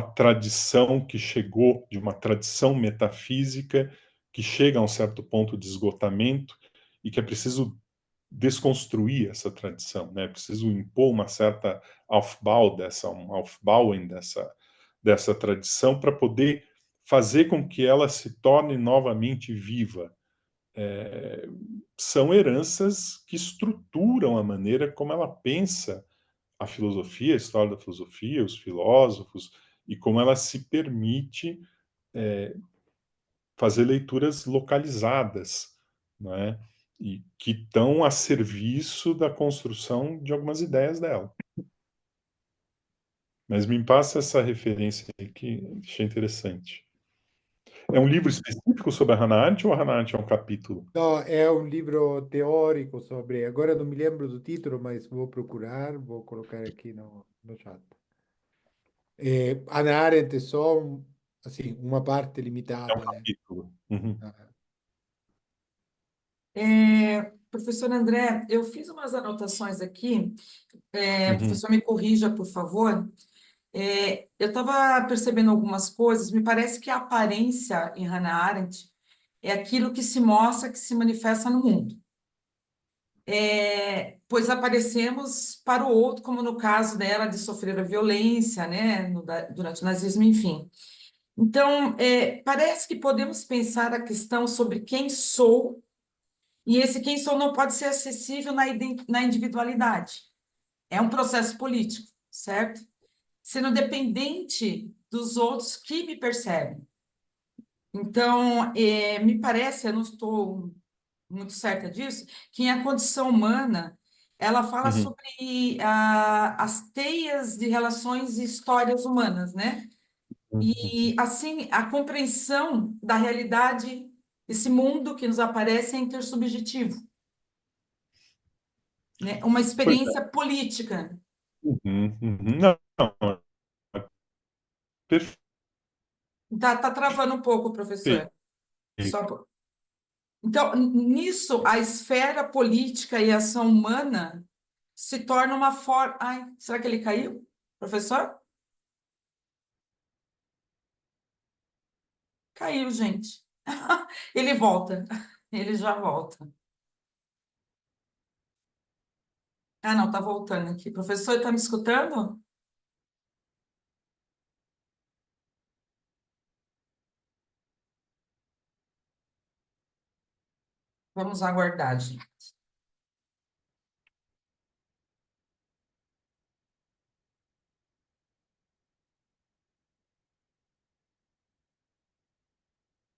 tradição que chegou, de uma tradição metafísica que chega a um certo ponto de esgotamento e que é preciso desconstruir essa tradição, né? É preciso impor uma certa um Aufbauen dessa tradição para poder fazer com que ela se torne novamente viva. São heranças que estruturam a maneira como ela pensa a filosofia, a história da filosofia, os filósofos, e como ela se permite fazer leituras localizadas, não é? E que estão a serviço da construção de algumas ideias dela. Mas me passa essa referência aí que achei interessante. É um livro específico sobre a Hannah Arendt ou a Hannah Arendt é um capítulo? No, è un libro teorico sobre, agora não me lembro do título, mas vou procurar, vou colocar aqui no chat. Hannah Arendt é só assim, uma parte É um limitada, né? capítulo. Uhum, Ah, Professor André, eu fiz umas anotações aqui, uhum, professor, me corrija, por favor. Eu estava percebendo algumas coisas, me parece que a aparência em Hannah Arendt é aquilo que se mostra, que se manifesta no mundo. Pois aparecemos para o outro, como no caso dela de sofrer a violência, né, durante o nazismo, enfim. Então, parece que podemos pensar a questão sobre quem sou, e esse quem sou não pode ser acessível na individualidade. É um processo político, certo? Sendo dependente dos outros que me percebem. Então, me parece, eu não estou muito certa disso, que a condição humana, ela fala uhum. sobre as teias de relações e histórias humanas, né? Uhum. E, assim, a compreensão da realidade, esse mundo que nos aparece é intersubjetivo, né? Uma Pois é. experiência política. Uhum, uhum. Não, não, perfeito. Tá travando um pouco, professor. Só Então, nisso, a esfera política e a ação humana se torna uma forma. Ai, será que ele caiu, professor? Caiu, gente. Ele volta. Ele já volta. Ah, não, tá voltando aqui. Professor, está me escutando? Vamos aguardar, gente.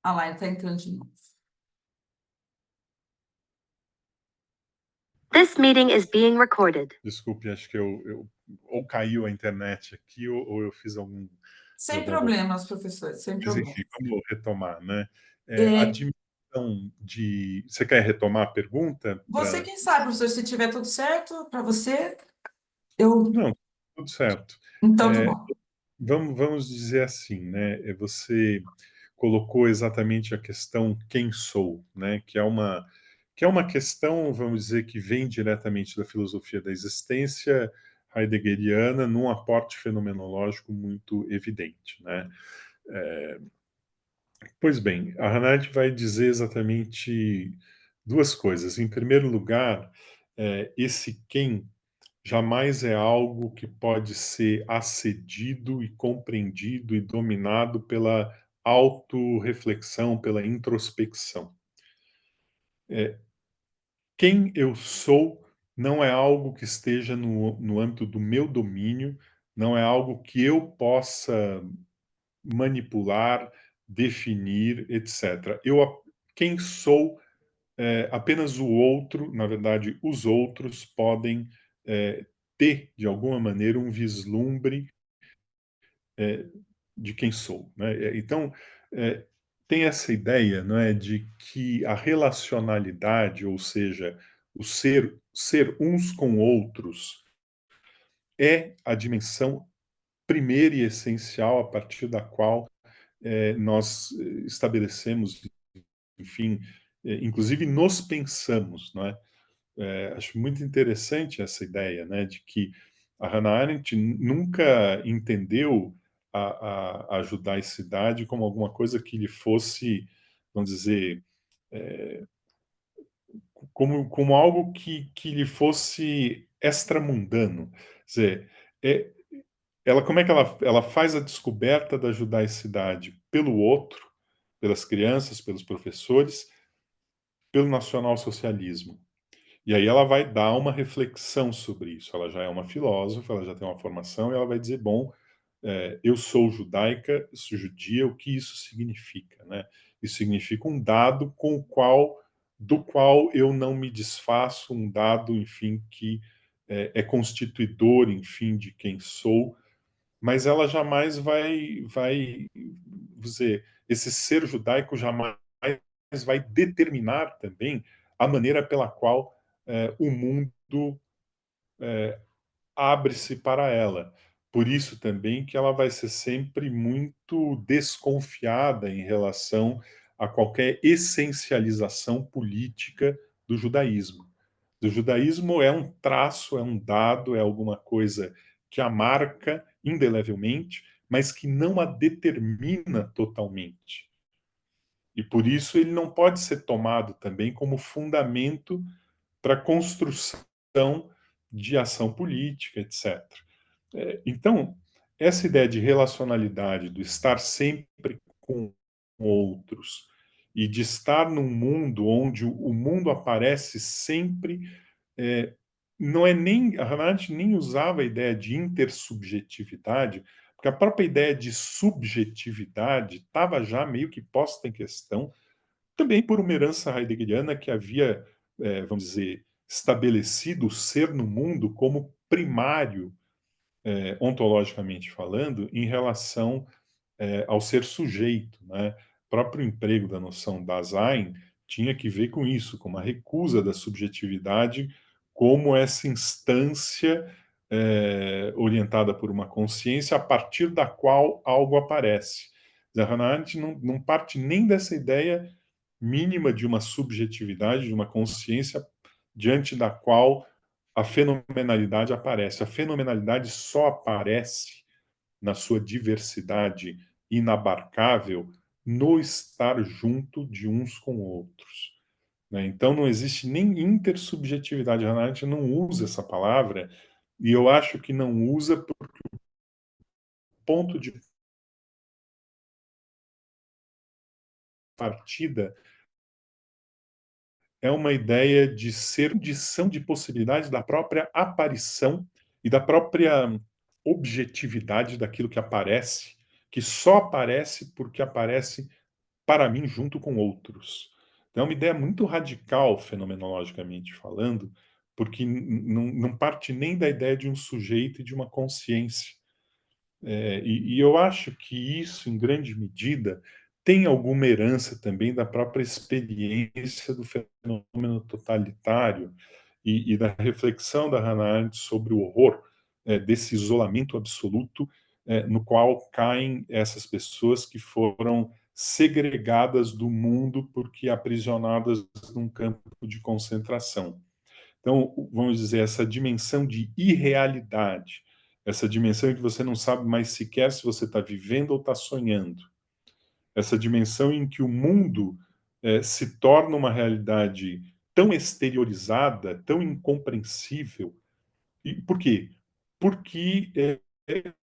Ah lá, ele está entrando de novo. This meeting is being recorded. Desculpe, acho que ou caiu a internet aqui ou eu fiz Sem algum. problemas, professor, sem Mas enfim, problemas. vamos retomar, né? A É, dimensão de. Você quer retomar a pergunta? você quem sabe, professor, se tiver tudo certo para você, eu. Não, tudo certo. Então, tá É, bom. vamos dizer assim, né? Você colocou exatamente a questão quem sou, né? Que é uma questão, vamos dizer, que vem diretamente da filosofia da existência heideggeriana, num aporte fenomenológico muito evidente, né? Pois bem, a Hannah Arendt vai dizer exatamente duas coisas. Em primeiro lugar, esse quem jamais é algo que pode ser acedido e compreendido e dominado pela autorreflexão, pela introspecção. Quem eu sou não é algo que esteja no âmbito do meu domínio, não é algo que eu possa manipular, definir, etc. Quem sou, apenas o outro, na verdade, os outros podem ter, de alguma maneira, um vislumbre de quem sou, né? Então, é, tem essa ideia, não é, de que a relacionalidade, ou seja, o ser uns com outros, é a dimensão primeira e essencial a partir da qual nós estabelecemos, enfim, inclusive nos pensamos, não é? Acho muito interessante essa ideia, né, de que a Hannah Arendt nunca entendeu a judaicidade como alguma coisa que lhe fosse, vamos dizer, como algo que lhe fosse extramundano. Quer dizer, é, como é que ela faz a descoberta da judaicidade pelo outro, pelas crianças, pelos professores, pelo nacionalsocialismo. E aí ela vai dar uma reflexão sobre isso. Ela já é uma filósofa, ela já tem uma formação, e ela vai dizer, bom, eu sou judaica, sou judia, o que isso significa, né? Isso significa um dado do qual eu não me desfaço, um dado, enfim, que é constituidor, enfim, de quem sou, mas ela jamais dizer, esse ser judaico jamais vai determinar também a maneira pela qual o mundo abre-se para ela. Por isso também que ela vai ser sempre muito desconfiada em relação a qualquer essencialização política do judaísmo. O judaísmo é um traço, é um dado, é alguma coisa que a marca indelevelmente, mas que não a determina totalmente. E por isso ele não pode ser tomado também como fundamento para a construção de ação política, etc. Então, essa ideia de relacionalidade, do estar sempre com outros e de estar num mundo onde o mundo aparece sempre, não é nem, a Hannah Arendt nem usava a ideia de intersubjetividade, porque a própria ideia de subjetividade estava já meio que posta em questão, também por uma herança heideggeriana que havia, vamos dizer, estabelecido o ser no mundo como primário, ontologicamente falando, em relação ao ser sujeito, né? O próprio emprego da noção Dasein tinha que ver com isso, com uma recusa da subjetividade como essa instância orientada por uma consciência a partir da qual algo aparece. Hannah Arendt não parte nem dessa ideia mínima de uma subjetividade, de uma consciência diante da qual a fenomenalidade aparece. A fenomenalidade só aparece na sua diversidade inabarcável no estar junto de uns com outros. Né? Então não existe nem intersubjetividade. Hannah Arendt não usa essa palavra, e eu acho que não usa porque o ponto de partida é uma ideia de ser condição de possibilidade da própria aparição e da própria objetividade daquilo que aparece, que só aparece porque aparece para mim junto com outros. Então, é uma ideia muito radical, fenomenologicamente falando, porque não parte nem da ideia de um sujeito e de uma consciência. E eu acho que isso, em grande medida, tem alguma herança também da própria experiência do fenômeno totalitário e da reflexão da Hannah Arendt sobre o horror desse isolamento absoluto no qual caem essas pessoas que foram segregadas do mundo porque aprisionadas num campo de concentração. Então, vamos dizer, essa dimensão de irrealidade, essa dimensão em que você não sabe mais sequer se você está vivendo ou está sonhando, essa dimensão em que o mundo se torna uma realidade tão exteriorizada, tão incompreensível. E por quê? Porque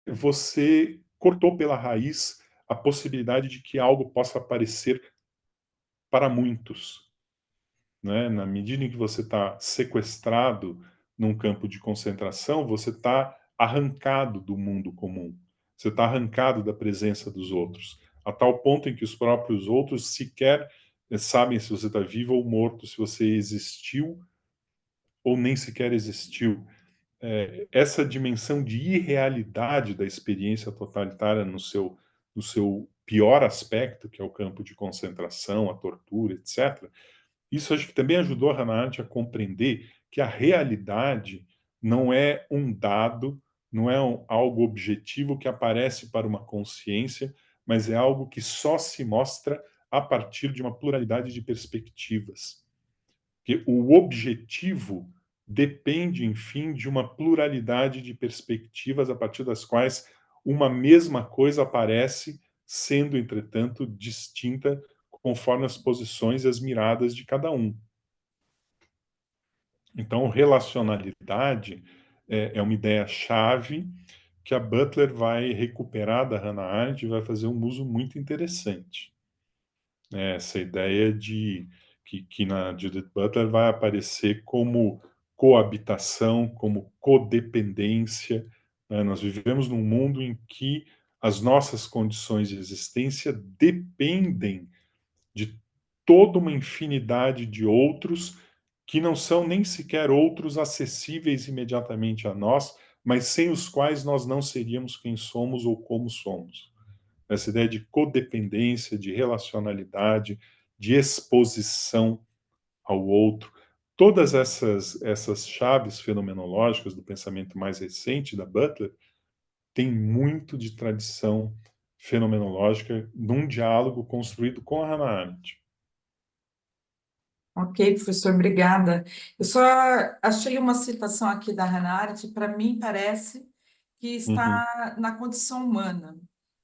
você cortou pela raiz a possibilidade de que algo possa aparecer para muitos. Né? Na medida em que você está sequestrado num campo de concentração, você está arrancado do mundo comum. Você está arrancado da presença dos outros, a tal ponto em que os próprios outros sequer sabem se você está vivo ou morto, se você existiu ou nem sequer existiu. Essa dimensão de irrealidade da experiência totalitária no seu pior aspecto, que é o campo de concentração, a tortura, etc., isso acho que também ajudou a Hannah Arendt a compreender que a realidade não é um dado, não é algo objetivo que aparece para uma consciência, mas é algo que só se mostra a partir de uma pluralidade de perspectivas. Que o objetivo depende, enfim, de uma pluralidade de perspectivas a partir das quais uma mesma coisa aparece, sendo, entretanto, distinta conforme as posições e as miradas de cada um. Então, relacionalidade é uma ideia-chave que a Butler vai recuperar da Hannah Arendt e vai fazer um uso muito interessante. Essa ideia de que na Judith Butler vai aparecer como coabitação, como codependência. Né? Nós vivemos num mundo em que as nossas condições de existência dependem de toda uma infinidade de outros que não são nem sequer outros acessíveis imediatamente a nós, mas sem os quais nós não seríamos quem somos ou como somos. essa ideia de codependência, de relacionalidade, de exposição ao outro. Todas essas chaves fenomenológicas do pensamento mais recente da Butler têm muito de tradição fenomenológica num diálogo construído com a Hannah Arendt. Ok, professor, obrigada. Eu só achei uma citação aqui da Hannah Arendt, para mim parece que Uhum, está na condição humana.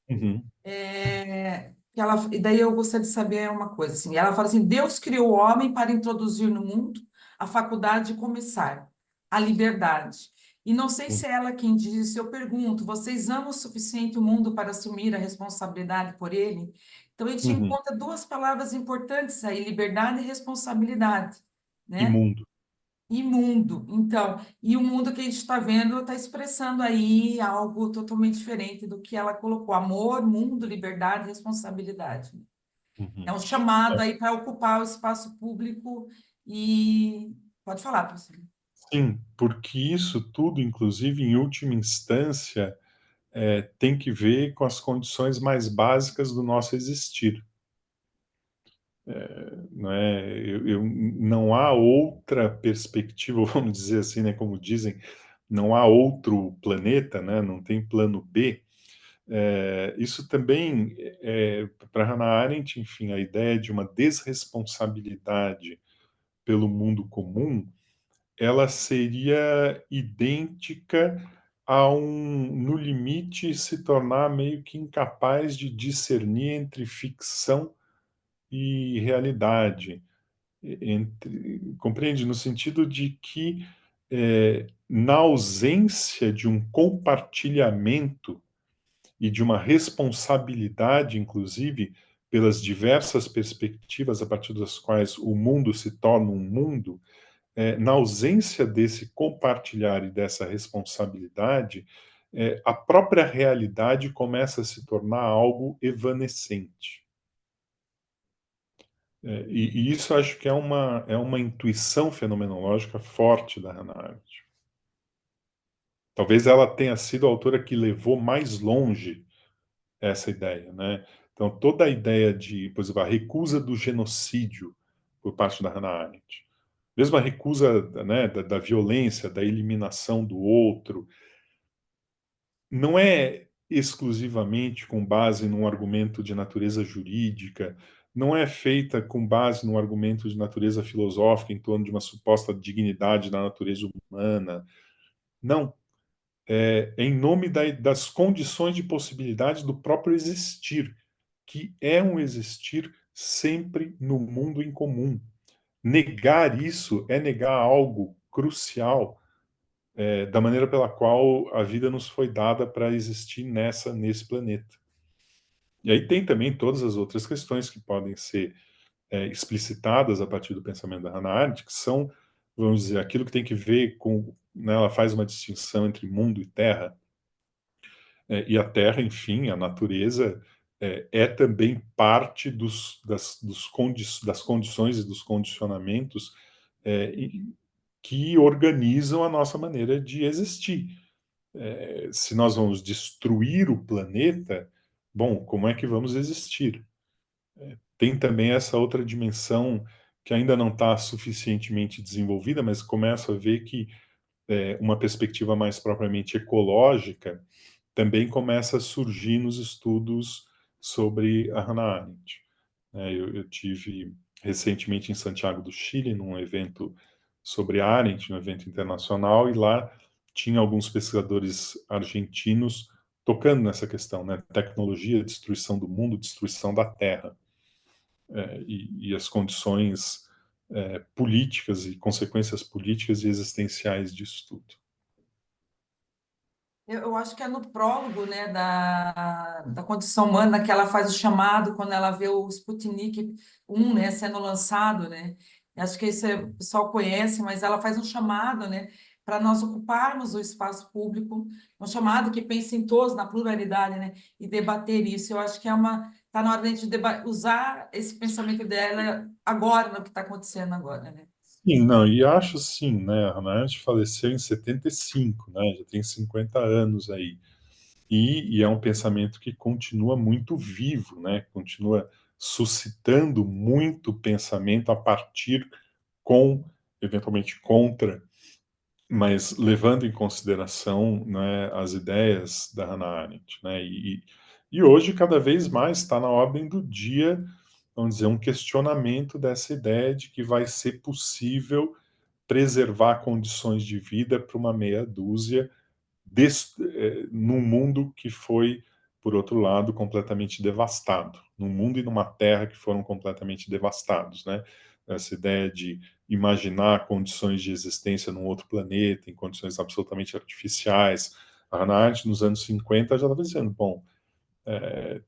uhum, E daí eu gostaria de saber uma coisa, assim, ela fala assim, Deus criou o homem para introduzir no mundo a faculdade de começar, a liberdade. E não sei uhum, se é ela quem diz isso, eu pergunto, vocês amam o suficiente o mundo para assumir a responsabilidade por ele? Então, a gente uhum. encontra duas palavras importantes aí, liberdade e responsabilidade, né? Imundo. Imundo. Então, e o mundo que a gente está vendo está expressando aí algo totalmente diferente do que ela colocou. Amor, mundo, liberdade, responsabilidade. É Uhum. um chamado aí para ocupar o espaço público e... Pode falar, professor. Sim, porque isso tudo, inclusive, em última instância, tem que ver com as condições mais básicas do nosso existir. Não é? Não há outra perspectiva, vamos dizer assim, né, como dizem, não há outro planeta, né, não tem plano B. Isso também, para Hannah Arendt, enfim, a ideia de uma desresponsabilidade pelo mundo comum, ela seria idêntica a no limite, se tornar meio que incapaz de discernir entre ficção e realidade. Compreende? No sentido de que, na ausência de um compartilhamento e de uma responsabilidade, inclusive, pelas diversas perspectivas a partir das quais o mundo se torna um mundo, na ausência desse compartilhar e dessa responsabilidade, a própria realidade começa a se tornar algo evanescente. E isso acho que é uma intuição fenomenológica forte da Hannah Arendt. Talvez ela tenha sido a autora que levou mais longe essa ideia, né? Então, toda a ideia de, por exemplo, a recusa do genocídio por parte da Hannah Arendt, mesmo a recusa, né, da violência, da eliminação do outro, não é exclusivamente com base num argumento de natureza jurídica, não é feita com base num argumento de natureza filosófica em torno de uma suposta dignidade da natureza humana. Não. É em nome das condições de possibilidade do próprio existir, que é um existir sempre no mundo em comum. Negar isso é negar algo crucial da maneira pela qual a vida nos foi dada para existir nesse planeta. E aí tem também todas as outras questões que podem ser explicitadas a partir do pensamento da Hannah Arendt, que são, vamos dizer, aquilo que tem que ver com, né, ela faz uma distinção entre mundo e terra, e a terra, enfim, a natureza, é também parte das condições e dos condicionamentos que organizam a nossa maneira de existir. Se nós vamos destruir o planeta, bom, como é que vamos existir? Tem também essa outra dimensão que ainda não está suficientemente desenvolvida, mas começo a ver que uma perspectiva mais propriamente ecológica também começa a surgir nos estudos sobre a Hannah Arendt. Eu tive recentemente em Santiago do Chile, num evento sobre a Arendt, um evento internacional, e lá tinha alguns pesquisadores argentinos tocando nessa questão, né? Tecnologia, destruição do mundo, destruição da terra, e as condições políticas e consequências políticas e existenciais disso tudo. Eu acho que é no prólogo, né, da condição humana que ela faz o chamado quando ela vê o Sputnik 1, né, sendo lançado, né? Acho que isso o pessoal conhece, mas ela faz um chamado, né, para nós ocuparmos o espaço público, um chamado que pensa em todos, na pluralidade, né, e debater isso. Eu acho que tá na hora de a gente usar esse pensamento dela agora, no que está acontecendo agora, né? Sim, não, e acho sim, né? A Hannah Arendt faleceu em 75, né? Já tem 50 anos aí. e é um pensamento que continua muito vivo, né? Continua suscitando muito pensamento a partir eventualmente contra, mas levando em consideração, né, as ideias da Hannah Arendt, né? E hoje, cada vez mais, está na ordem do dia, vamos dizer, um questionamento dessa ideia de que vai ser possível preservar condições de vida para uma meia dúzia num mundo que foi, por outro lado, completamente devastado, num mundo e numa terra que foram completamente devastados, né? Essa ideia de imaginar condições de existência num outro planeta, em condições absolutamente artificiais. A Hannah Arendt, nos anos 50, já estava dizendo, bom,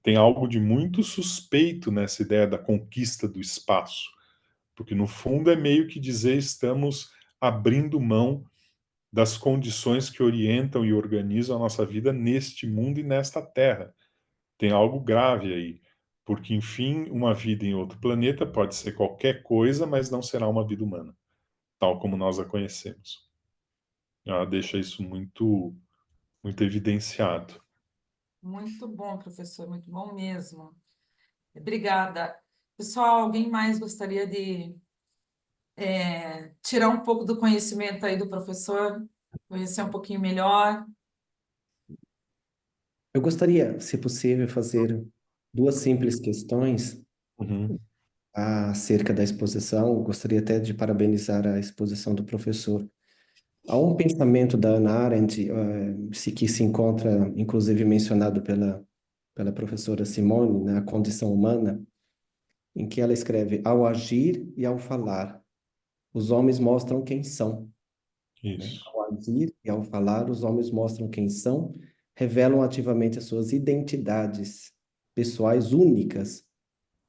tem algo de muito suspeito nessa ideia da conquista do espaço, porque no fundo é meio que dizer estamos abrindo mão das condições que orientam e organizam a nossa vida neste mundo e nesta Terra. Tem algo grave aí, porque, enfim, uma vida em outro planeta pode ser qualquer coisa, mas não será uma vida humana, tal como nós a conhecemos. Ela deixa isso muito, muito evidenciado. Muito bom, professor, muito bom mesmo. Obrigada. Pessoal, alguém mais gostaria de tirar um pouco do conhecimento aí do professor, conhecer um pouquinho melhor? Eu gostaria, se possível, fazer duas simples questões Uhum. acerca da exposição. Gostaria até de parabenizar a exposição do professor. Há um pensamento da Hannah Arendt, que se encontra, inclusive, mencionado pela professora Simone, na Condição Humana, em que ela escreve: ao agir e ao falar, os homens mostram quem são, né? Isso. Ao agir e ao falar, os homens mostram quem são, revelam ativamente as suas identidades pessoais únicas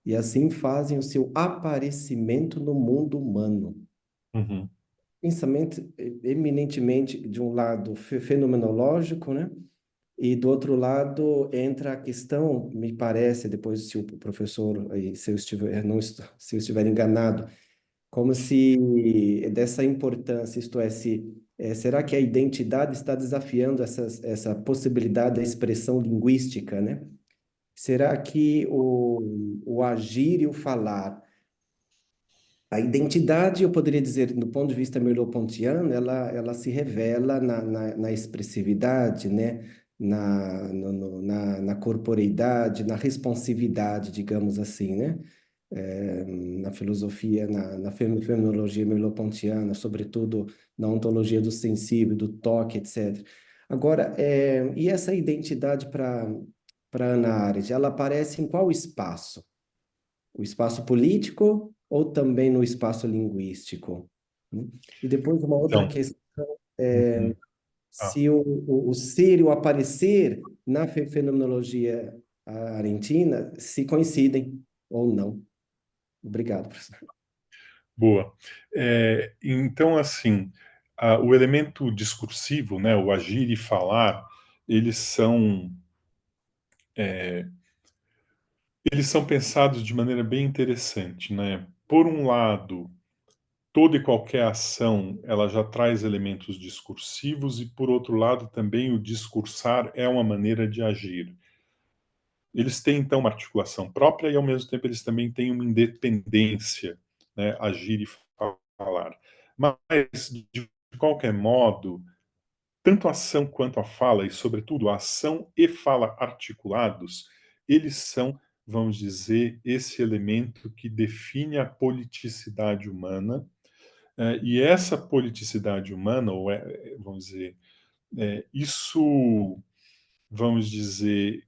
e assim fazem o seu aparecimento no mundo humano. Uhum. Pensamento eminentemente, de um lado, fenomenológico, né? E do outro lado entra a questão, me parece, depois se o professor, aí, se eu estiver, não, se eu estiver enganado, como se dessa importância, isto é, será que a identidade está desafiando essa possibilidade da expressão linguística, né? Será que o agir e o falar, a identidade, eu poderia dizer, do ponto de vista merleau-pontiano, ela se revela na expressividade, né? Na corporeidade, na responsividade, digamos assim, né? Na filosofia, na fenomenologia merleau-pontiana, sobretudo na ontologia do sensível, do toque, etc. Agora, e essa identidade para Hannah Arendt, ela aparece em qual espaço? O espaço político ou também no espaço linguístico? Né? E depois uma outra Então, questão, uhum. se o ser e o aparecer na fenomenologia argentina se coincidem ou não. Obrigado, professor. Boa. Então, assim, o elemento discursivo, né, o agir e falar, eles são eles são pensados de maneira bem interessante, né? Por um lado, toda e qualquer ação, ela já traz elementos discursivos e, por outro lado, também o discursar é uma maneira de agir. Eles têm, então, uma articulação própria e, ao mesmo tempo, eles também têm uma independência, né? Agir e falar. Mas, de qualquer modo, tanto a ação quanto a fala, e sobretudo a ação e fala articulados, eles são, vamos dizer, esse elemento que define a politicidade humana, e essa politicidade humana, vamos dizer, isso, vamos dizer,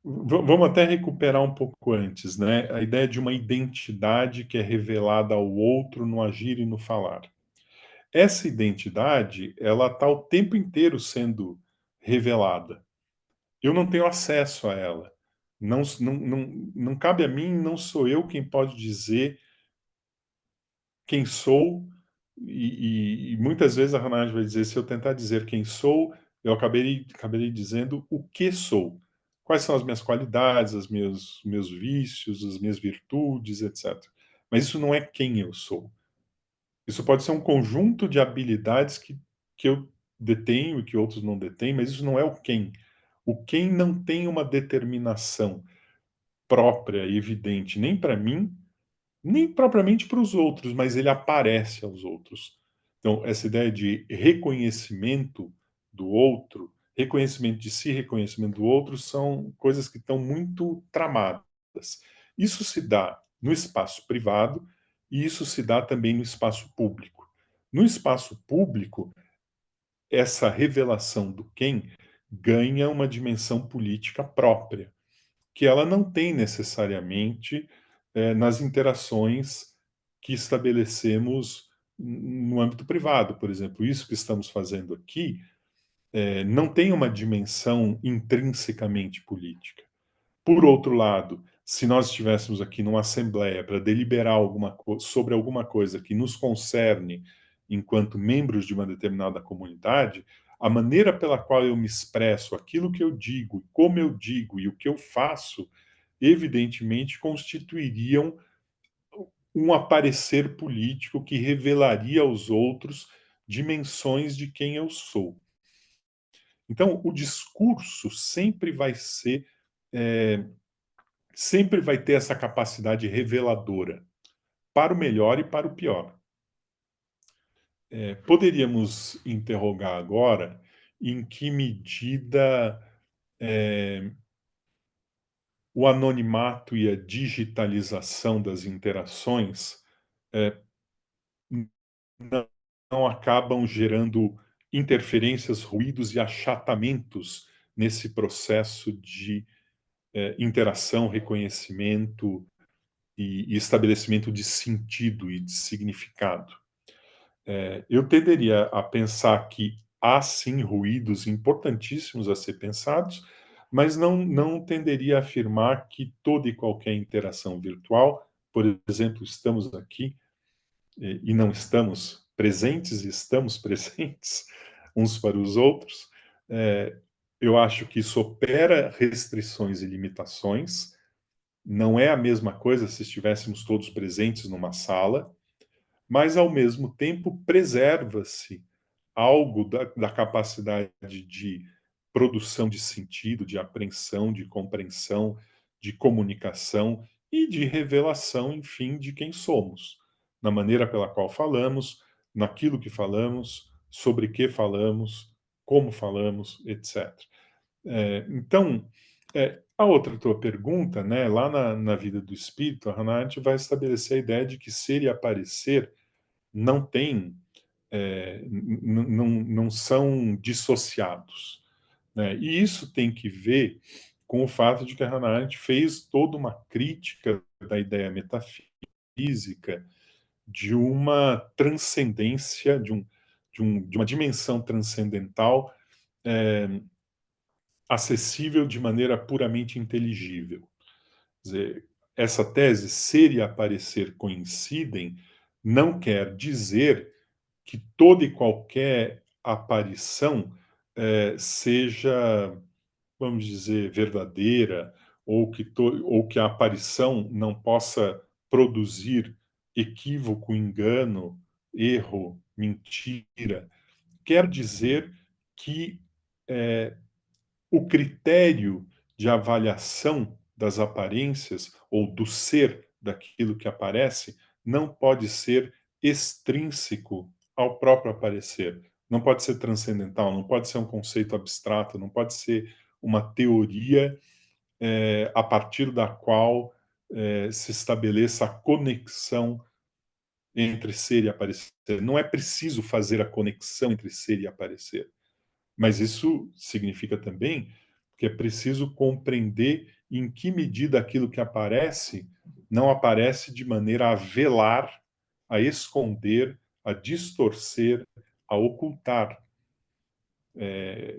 vamos até recuperar um pouco antes, né? A ideia de uma identidade que é revelada ao outro no agir e no falar. Essa identidade, ela está o tempo inteiro sendo revelada. Eu não tenho acesso a ela. Não cabe a mim, não sou eu quem pode dizer quem sou, e muitas vezes a Hannah Arendt vai dizer, se eu tentar dizer quem sou, eu acabarei dizendo o que sou. Quais são as minhas qualidades, os meus vícios, as minhas virtudes, etc. Mas isso não é quem eu sou. Isso pode ser um conjunto de habilidades que eu detêm e o que outros não detêm, mas isso não é o quem. O quem não tem uma determinação própria e evidente, nem para mim, nem propriamente para os outros, mas ele aparece aos outros. Então, essa ideia de reconhecimento do outro, reconhecimento de si, reconhecimento do outro, são coisas que estão muito tramadas. Isso se dá no espaço privado e isso se dá também no espaço público. No espaço público, essa revelação do quem ganha uma dimensão política própria, que ela não tem necessariamente nas interações que estabelecemos no âmbito privado. Por exemplo, isso que estamos fazendo aqui não tem uma dimensão intrinsecamente política. Por outro lado, se nós estivéssemos aqui numa assembleia para deliberar sobre alguma coisa que nos concerne enquanto membros de uma determinada comunidade, a maneira pela qual eu me expresso, aquilo que eu digo, como eu digo e o que eu faço, evidentemente constituiriam um aparecer político que revelaria aos outros dimensões de quem eu sou. Então, o discurso sempre vai ter essa capacidade reveladora, para o melhor e para o pior. Poderíamos interrogar agora em que medida o anonimato e a digitalização das interações não acabam gerando interferências, ruídos e achatamentos nesse processo de interação, reconhecimento e estabelecimento de sentido e de significado. Eu tenderia a pensar que há sim ruídos importantíssimos a ser pensados, mas não tenderia a afirmar que toda e qualquer interação virtual, por exemplo, estamos aqui e não estamos presentes e estamos presentes uns para os outros, eu acho que isso opera restrições e limitações. Não é a mesma coisa se estivéssemos todos presentes numa sala, mas ao mesmo tempo preserva-se algo da capacidade de produção de sentido, de apreensão, de compreensão, de comunicação e de revelação, enfim, de quem somos, na maneira pela qual falamos, naquilo que falamos, sobre que falamos, como falamos, etc. Então, a outra tua pergunta, né, lá na vida do espírito, a Hannah Arendt vai estabelecer a ideia de que ser e aparecer não tem, não são dissociados, né? E isso tem que ver com o fato de que a Hannah Arendt fez toda uma crítica da ideia metafísica de uma transcendência, de uma dimensão transcendental acessível de maneira puramente inteligível. Quer dizer, essa tese, ser e aparecer coincidem, não quer dizer que toda e qualquer aparição seja, vamos dizer, verdadeira, ou que a aparição não possa produzir equívoco, engano, erro, mentira. Quer dizer que o critério de avaliação das aparências ou do ser daquilo que aparece não pode ser extrínseco ao próprio aparecer. Não pode ser transcendental, não pode ser um conceito abstrato, não pode ser uma teoria a partir da qual se estabeleça a conexão entre ser e aparecer. Não é preciso fazer a conexão entre ser e aparecer. Mas isso significa também que é preciso compreender em que medida aquilo que aparece não aparece de maneira a velar, a esconder, a distorcer, a ocultar.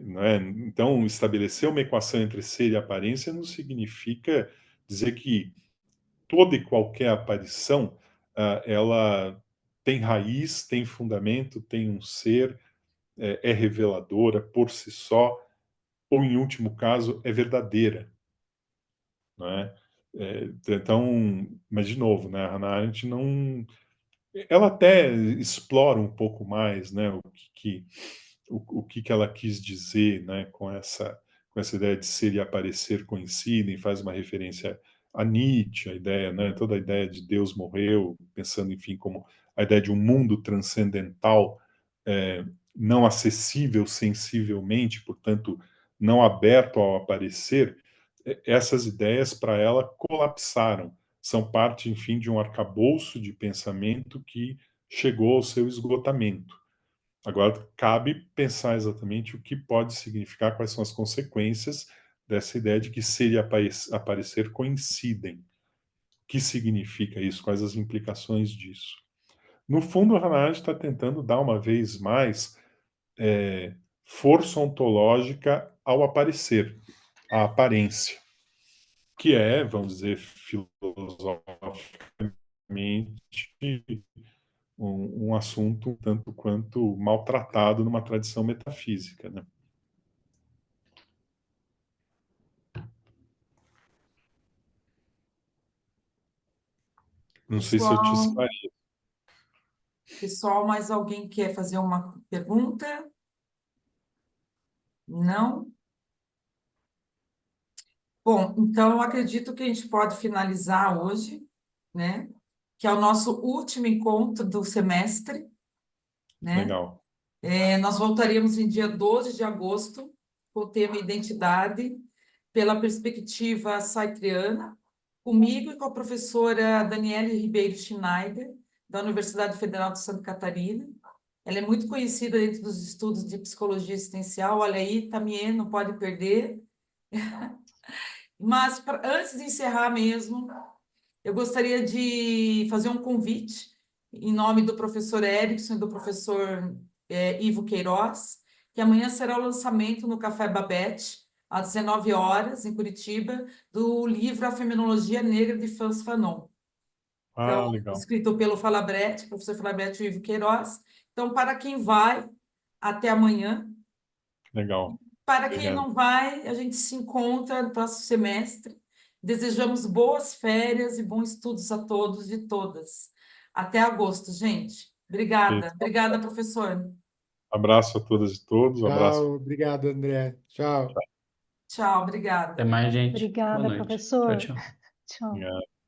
Não é? Então, estabelecer uma equação entre ser e aparência não significa dizer que toda e qualquer aparição ela tem raiz, tem fundamento, tem um ser, é reveladora por si só, ou em último caso, é verdadeira, não é? Então, mas de novo, né, a Hannah Arendt não, ela até explora um pouco mais, né, o que o que ela quis dizer, né, com essa ideia de ser e aparecer coincidem, faz uma referência a Nietzsche, a ideia, né, toda a ideia de Deus morreu, pensando, enfim, como a ideia de um mundo transcendental, não acessível sensivelmente, portanto, não aberto ao aparecer. Essas ideias, para ela, colapsaram. São parte, enfim, de um arcabouço de pensamento que chegou ao seu esgotamento. Agora, cabe pensar exatamente o que pode significar, quais são as consequências dessa ideia de que ser e aparecer coincidem. O que significa isso? Quais as implicações disso? No fundo, a Hannah Arendt está tentando dar uma vez mais força ontológica ao aparecer, à aparência, que é, vamos dizer, filosoficamente, um assunto tanto quanto maltratado numa tradição metafísica, né? Não sei se eu te Pessoal, esclareci. pessoal, mais alguém quer fazer uma pergunta? Não? Bom, então eu acredito que a gente pode finalizar hoje, né? Que é o nosso último encontro do semestre, né? Legal. Nós voltaríamos em dia 12 de agosto com o tema Identidade, pela perspectiva sartreana, comigo e com a professora Daniele Ribeiro Schneider, da Universidade Federal de Santa Catarina. Ela é muito conhecida dentro dos estudos de psicologia existencial. Olha aí, Tamien, não pode perder. Mas, antes de encerrar mesmo, eu gostaria de fazer um convite em nome do professor Erickson e do professor Ivo Queiroz, que amanhã será o lançamento no Café Babette, às 19 horas, em Curitiba, do livro A Fenomenologia Negra de Frantz Fanon. Ah, Então, legal. escrito pelo Falabretti, professor Falabretti e Ivo Queiroz. Então, para quem vai, até amanhã. Legal. Para quem Obrigado. não vai, a gente se encontra no próximo semestre. Desejamos boas férias e bons estudos a todos e todas. Até agosto, gente. Obrigada. Obrigada, professor. Abraço a todas e todos. Abraço. Tchau, obrigado, André. Tchau. Tchau, Até obrigada. mais, gente. Boa Obrigada, noite. Tchau, professor. tchau. Tchau. Obrigado.